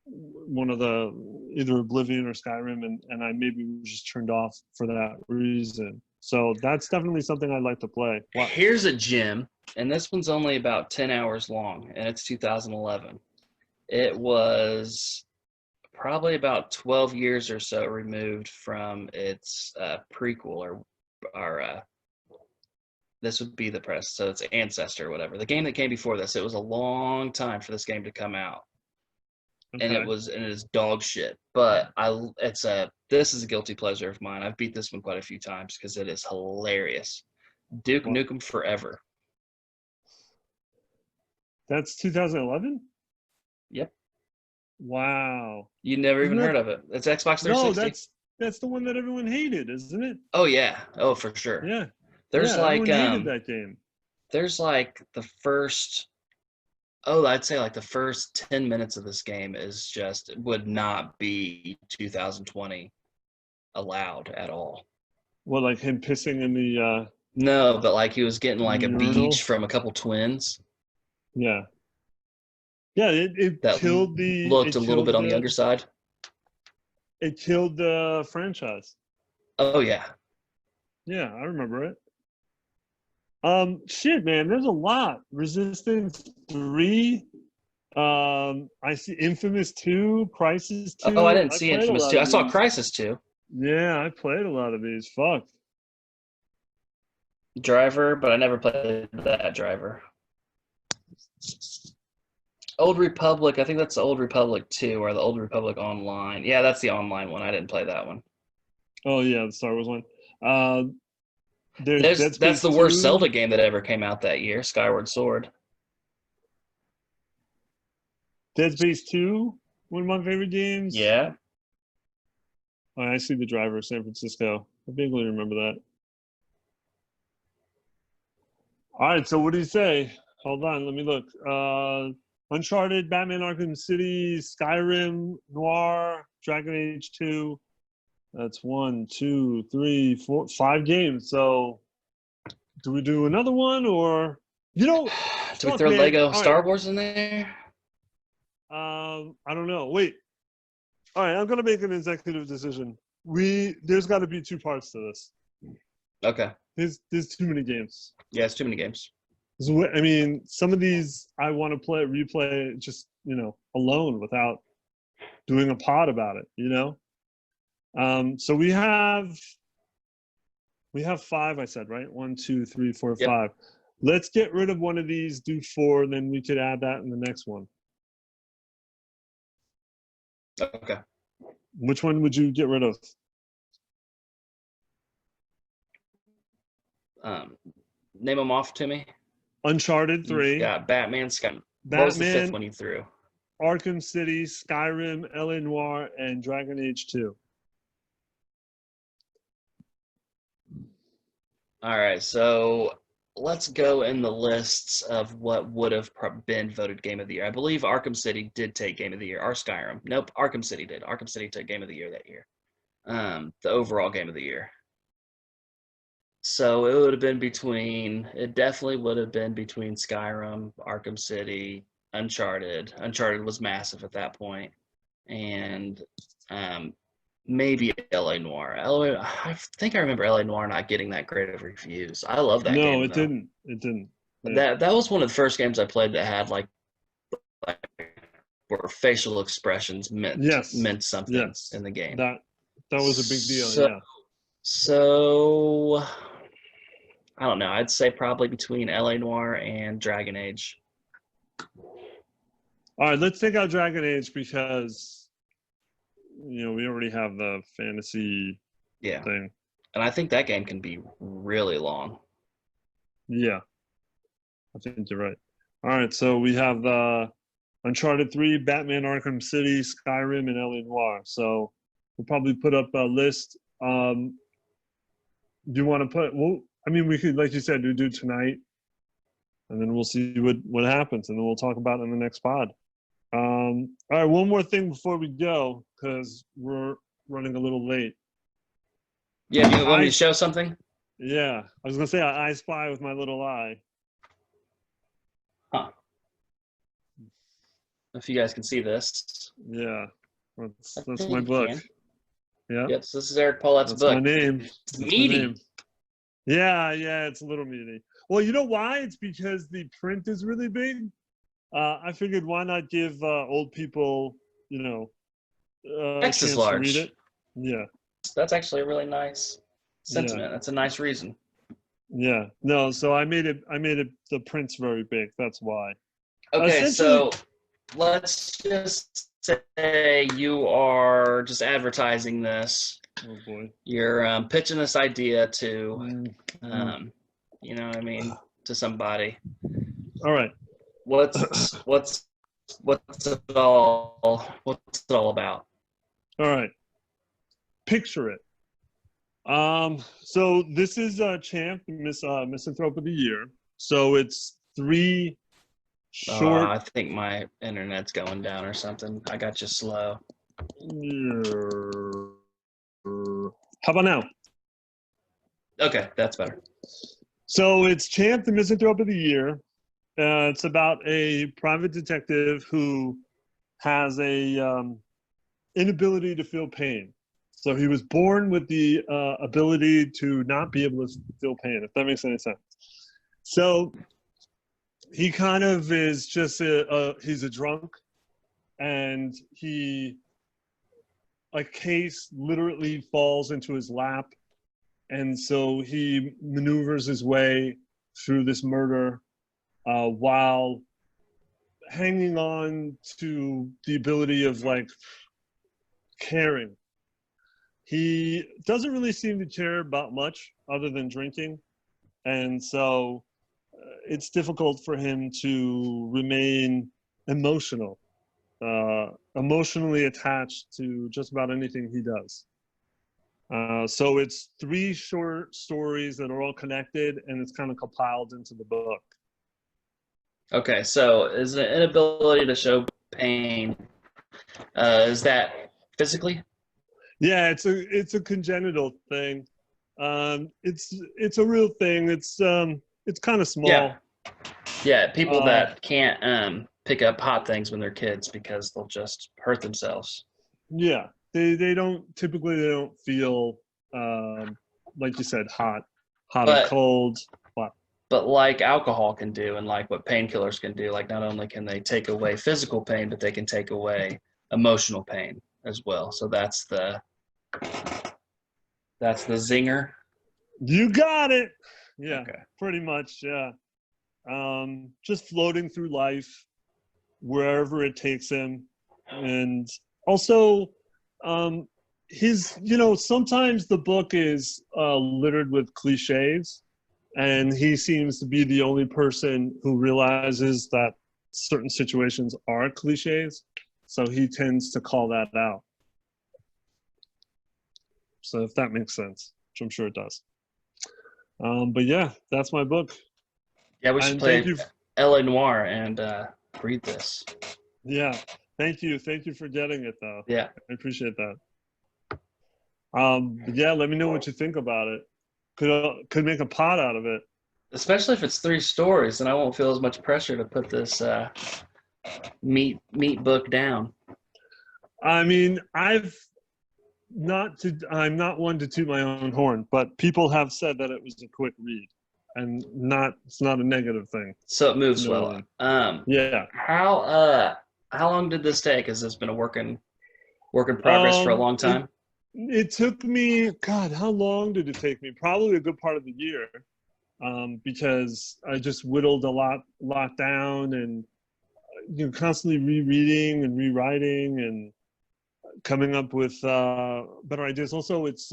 one of the either Oblivion or Skyrim, and I maybe was just turned off for that reason. So that's definitely something I'd like to play. Wow. Here's a gem, and this one's only about 10 hours long, and it's 2011. It was probably about 12 years or so removed from its prequel, or this would be the press, so it's Ancestor or whatever. The game that came before this, it was a long time for this game to come out. Okay. And it is dog shit. But this is a guilty pleasure of mine. I've beat this one quite a few times because it is hilarious. Duke Nukem Forever. That's 2011? Yep. Wow. You never even heard of it. It's Xbox 360. No, that's the one that everyone hated, isn't it? Oh yeah. Oh, for sure. Yeah. There's everyone hated that game. There's like the first Oh, I'd say like the first 10 minutes of this game would not be 2020 allowed at all. What, like him pissing in the No, but like he was getting like a beach urinal? from a couple twins Yeah. Yeah, it that killed looked a little bit on the younger side. it killed the franchise. Oh yeah. Yeah, I remember it. Shit, man, there's a lot. Resistance 3. I see Infamous 2, Crisis Oh, I 2. didn't I see played a Infamous lot 2. I of saw these. Crisis 2. Yeah, I played a lot of these. Fuck. Driver, but I never played that Driver. Old Republic, I think that's the Old Republic 2 or the Old Republic Online. Yeah, that's the online one. I didn't play that one. Oh yeah, the Star Wars one. Uh, there's Dead That's Space the worst 2. Zelda game that ever came out that year, Skyward Sword. Dead Space 2, one of my favorite games. Yeah. Oh, I see the Driver of San Francisco. I vaguely remember that. All right, so what do you say? Hold on, let me look. Uncharted, Batman Arkham City, Skyrim, Noir, Dragon Age 2. That's 1, 2, 3, 4, 5 games. So do we do another one or Do we fuck throw man. Lego All right. Star Wars in there? I don't know. Wait. All right, I'm gonna make an executive decision. There's gotta be 2 parts to this. Okay. There's too many games. Yeah, it's too many games. I mean, some of these I want to replay just, alone without doing a pod about it. So we have 5, I said, right? 1, 2, 3, 4, Yep. 5. Let's get rid of one of these, do 4, then we could add that in the next one. Okay. Which one would you get rid of? Name them off to me. Uncharted 3. You've got Batman, Sky. What was the Batman, 5th one you threw? Arkham City, Skyrim, L.A. Noire, and Dragon Age 2. All right, so let's go in the lists of what would have been voted Game of the Year. I believe Arkham City did take Game of the Year, or Skyrim. Nope, Arkham City did. Arkham City took Game of the Year that year. The overall Game of the Year. So it definitely would have been between Skyrim, Arkham City, Uncharted. Uncharted was massive at that point, and maybe L.A. Noire. I think I remember L.A. Noire not getting that great of reviews. I love that game. No, it though. didn't. It didn't. Yeah. That was one of the first games I played that had like where facial expressions meant something in the game. That was a big deal. So, yeah. So I don't know. I'd say probably between L.A. Noire and Dragon Age. All right, let's take out Dragon Age because we already have the fantasy thing. And I think that game can be really long. Yeah, I think you're right. All right, so we have the Uncharted 3, Batman Arkham City, Skyrim, and L.A. Noire. So we'll probably put up a list. Do you want to put? Well, I mean, we could, like you said, do tonight, and then we'll see what happens, and then we'll talk about it in the next pod. All right, one more thing before we go, because we're running a little late. Yeah, do you want me to show something? Yeah, I was gonna say I spy with my little eye. Huh. If you guys can see this. Yeah, that's my book. Yeah. Yep, so this is Eric Paulette's book. That's my name. It's meaty. Yeah, it's a little meaty. Well, you know why? It's because the print is really big. I figured why not give old people, Text is large. to read it. Yeah. That's actually a really nice sentiment. Yeah. That's a nice reason. Yeah. No, so I made it the print's very big. That's why. Okay, so let's just say you are just advertising this. Oh boy. You're pitching this idea to you know what I mean, to somebody. All right. What's it all about? All right. Picture it. So this is Champ, Misanthrope of the Year. So it's 3 short. I think my internet's going down or something. I got you slow. How about now? Okay, that's better. So it's Champ, the Misanthrope of the Year. It's about a private detective who has a inability to feel pain. So he was born with the ability to not be able to feel pain, if that makes any sense. So he kind of is just he's a drunk, and a case literally falls into his lap, and so he maneuvers his way through this murder while hanging on to the ability of like caring. He doesn't really seem to care about much other than drinking, and so it's difficult for him to remain emotional, emotionally attached to just about anything he does. So it's 3 short stories that are all connected, and it's kind of compiled into the book. Okay, so is an inability to show pain, is that physically? Yeah, it's a congenital thing. It's a real thing. It's kind of small. Yeah, people Uh, that can't pick up hot things when they're kids because they'll just hurt themselves. yeah, they don't typically they don't feel like you said hot or But cold. What? but like alcohol can do and like what painkillers can do, like not only can they take away physical pain, but they can take away emotional pain as well. So that's the zinger. You got it. Yeah, Okay. pretty much. Yeah. Just floating through life wherever it takes him, and also sometimes the book is littered with cliches, and he seems to be the only person who realizes that certain situations are cliches, so he tends to call that out. So if that makes sense, which I'm sure it does. But yeah, that's my book. Yeah, we should And thank play you. LA Noir and read this. Yeah, thank you for getting it though. Yeah. I appreciate that. Yeah, let me know what you think about it. Could make a pot out of it. Especially if it's 3 stories, then I won't feel as much pressure to put this meat book down. I mean, I'm not one to toot my own horn, but people have said that it was a quick read, and it's not a negative thing. So it moves You know well. what I mean? Yeah. How long did this take? Has this been a work in progress for a long time? It took me, God, how long did it take me? Probably a good part of the year, because I just whittled a lot down, and constantly rereading and rewriting and coming up with better ideas. Also, it's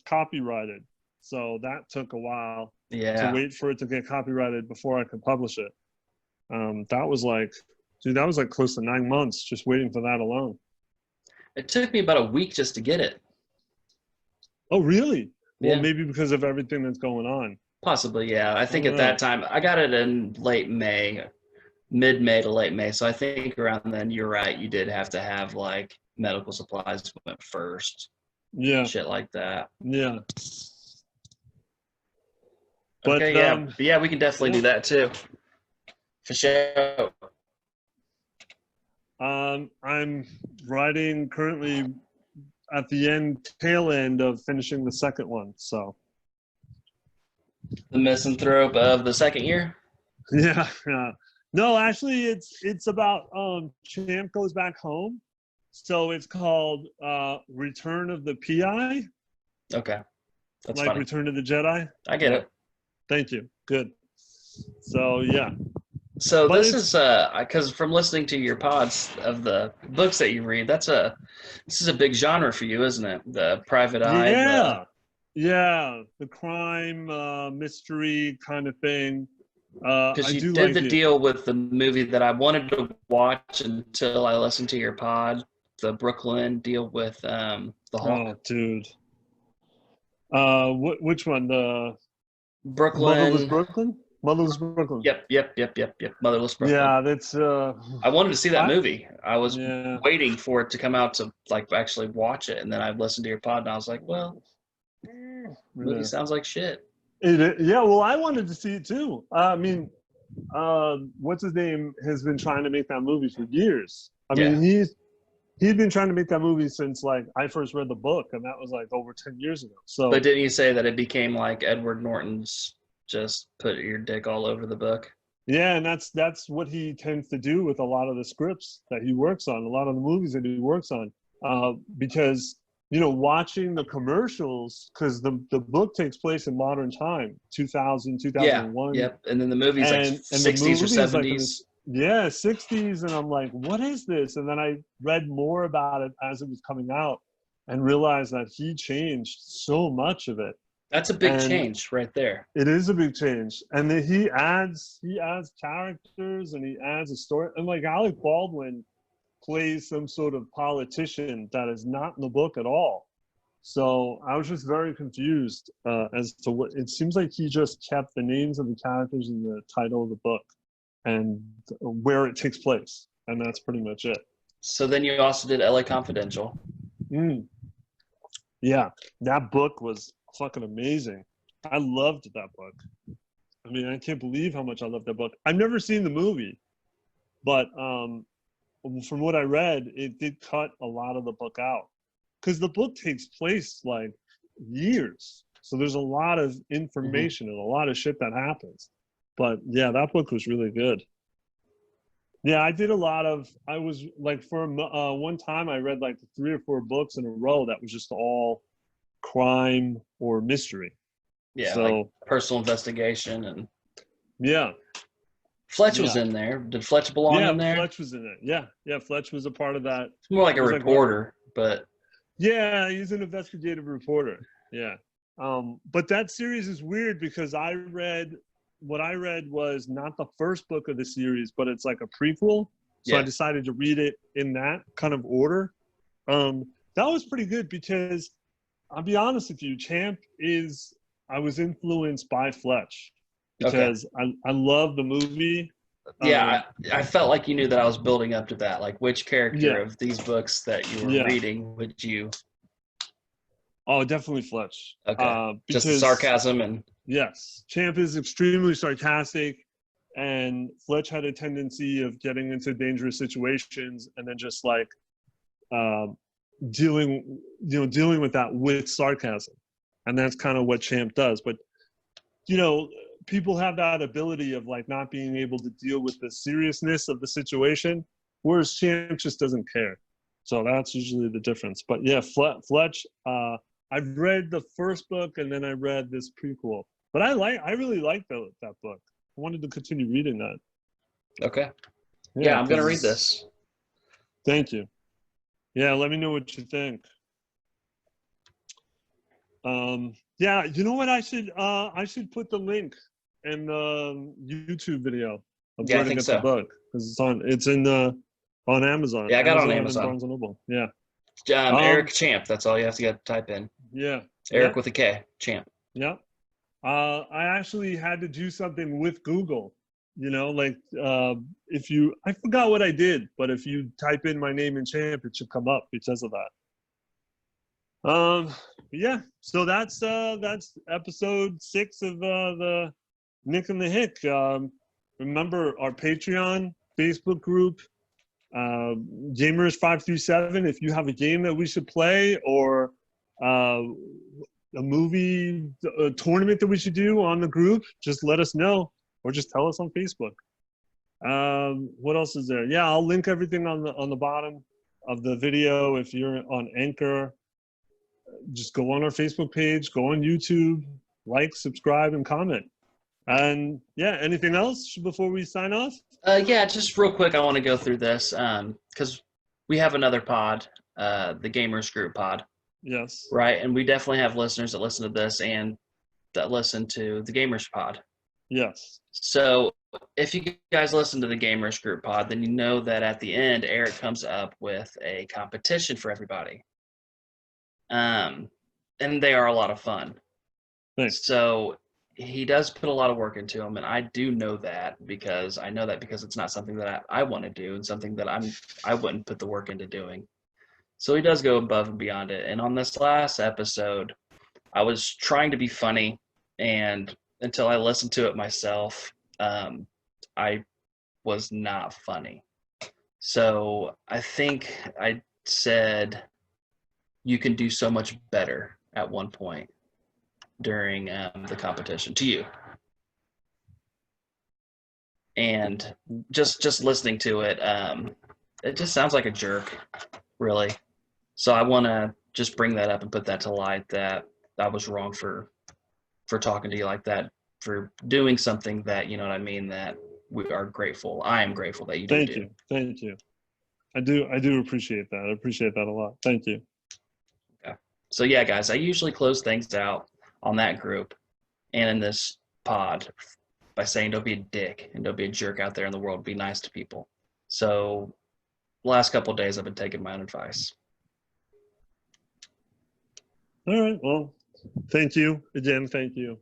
copyrighted, so that took a while to Yeah. wait for it to get copyrighted before I could publish it. That was like close to 9 months just waiting for that alone. It took me about a week just to get it. Oh, really? Well, Yeah. maybe because of everything that's going on. Possibly, yeah. I think at that time, I got it in late May, mid-May to late May. So I think around then, you're right. You did have to have like medical supplies went first. Yeah. Shit like that. Yeah. But okay, yeah. But yeah, we can definitely do that too. For sure. I'm writing currently at the tail end of finishing the second one. So The misanthrope of the second year? yeah. No, actually it's about Champ goes back home. So it's called Return of the PI. Okay. That's like funny. Return of the Jedi. I get it. Thank you. Good. So yeah. So this is because from listening to your pods of the books that you read, this is a big genre for you, isn't it? The private eye. Yeah, the crime mystery kind of thing. Because I you do did like the it. deal with the movie that I wanted to watch until I listened to your pod, the Brooklyn deal with the Hulk. Oh, dude. Which one? The Brooklyn. Motherless Brooklyn? Motherless Brooklyn. Yep. Motherless Brooklyn. Yeah, that's. I wanted to see that movie. I was Yeah. waiting for it to come out to like actually watch it, and then I listened to your pod, and I was like, well, movie sounds like shit. Yeah, well, I wanted to see it too. I mean, what's his name has been trying to make that movie for years. I mean, he'd been trying to make that movie since like I first read the book, and that was like over 10 years ago. So, but didn't you say that it became like Edward Norton's just put your dick all over the book? Yeah, and that's what he tends to do with a lot of the scripts that he works on, a lot of the movies that he works on, because watching the commercials, because the book takes place in modern time, 2000, 2001. Yep. And then the movie's like and 60s or 70s. Yeah, 60s, and I'm like, what is this? And then I read more about it as it was coming out, and realized that he changed so much of it. That's a big change right there. It is a big change, and then he adds characters, and he adds a story. And like Alec Baldwin plays some sort of politician that is not in the book at all. So I was just very confused as to what it seems like. He just kept the names of the characters in the title of the book and where it takes place, and that's pretty much it. So then you also did LA Confidential. Yeah, that book was fucking amazing. I loved that book. I mean, I can't believe how much I loved that book. I've never seen the movie, but from what I read, it did cut a lot of the book out, because the book takes place like years. So there's a lot of information and a lot of shit that happens. But yeah, that book was really good. Yeah, I did a lot of, I was like, for one time I read like 3 or 4 books in a row that was just all crime or mystery. Yeah, so like personal investigation. And yeah, Fletch was in there. Did Fletch belong in there? Fletch was in it. Yeah, Fletch was a part of that. It's more like a reporter, but yeah, he's an investigative reporter. Yeah. But that series is weird, because what I read was not the first book of the series, but it's like a prequel. So I decided to read it in that kind of order. That was pretty good, because I'll be honest with you, I was influenced by Fletch, because I love the movie. Yeah, I felt like you knew that I was building up to that. Like, which character of these books that you were reading would you? Oh, definitely Fletch. Okay. Just the sarcasm and. Yes, Champ is extremely sarcastic, and Fletch had a tendency of getting into dangerous situations and then just like dealing with that with sarcasm, and that's kind of what Champ does. But people have that ability of like not being able to deal with the seriousness of the situation, whereas Champ just doesn't care. So that's usually the difference. But yeah, Fletch. I've read the first book, and then I read this prequel. But I really liked that book. I wanted to continue reading that. Okay. Yeah, I'm gonna read this. Thank you. Yeah, let me know what you think. Yeah, you know what? I should put the link in the YouTube video of where to get the book, because it's on Amazon. Yeah, I got it on Amazon. Barnes & Noble. Yeah. Eric Champ. That's all you have to type in. Yeah. Eric with a K. Champ. Yeah. I actually had to do something with Google, I forgot what I did, but if you type in my name in Champ, it should come up because of that. Yeah, so that's episode 6 of the Knick and the Hick. Remember our Patreon, Facebook group, Gamers 537. If you have a game that we should play, or a movie tournament that we should do on the group, just let us know, or just tell us on Facebook. What else is there? Yeah, I'll link everything on the bottom of the video. If you're on Anchor, just go on our Facebook page, go on YouTube, like, subscribe, and comment. And yeah, anything else before we sign off? Yeah, just real quick, I want to go through this because we have another pod, the Gamers Group pod. Yes. Right, and we definitely have listeners that listen to this and that listen to the Gamers pod. Yes. So if you guys listen to the Gamers Group pod, then you know that at the end, Eric comes up with a competition for everybody. And they are a lot of fun. Thanks. So he does put a lot of work into them, and I do know that because it's not something that I want to do and something that I wouldn't put the work into doing. So he does go above and beyond it. And on this last episode, I was trying to be funny, and until I listened to it myself, I was not funny. So I think I said you can do so much better at one point during the competition to you. And just listening to it, it just sounds like a jerk, really. So I want to just bring that up and put that to light that I was wrong for talking to you like that, for doing something that, you know what I mean, that we are grateful. I am grateful that you do. Thank you. I do appreciate that. I appreciate that a lot. Thank you. Okay. So yeah, guys, I usually close things out on that group and in this pod by saying don't be a dick and don't be a jerk out there in the world. Be nice to people. So the last couple of days I've been taking my own advice. All right. Well, thank you again. Thank you.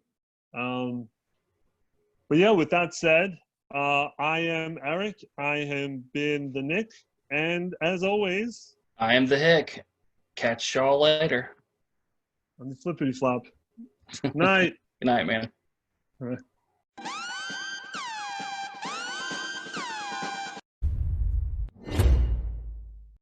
But yeah, with that said, I am Eric. I have been the Knick. And as always, I am the Hick. Catch y'all later. On the flippity flop. Night. Good night, man. All right.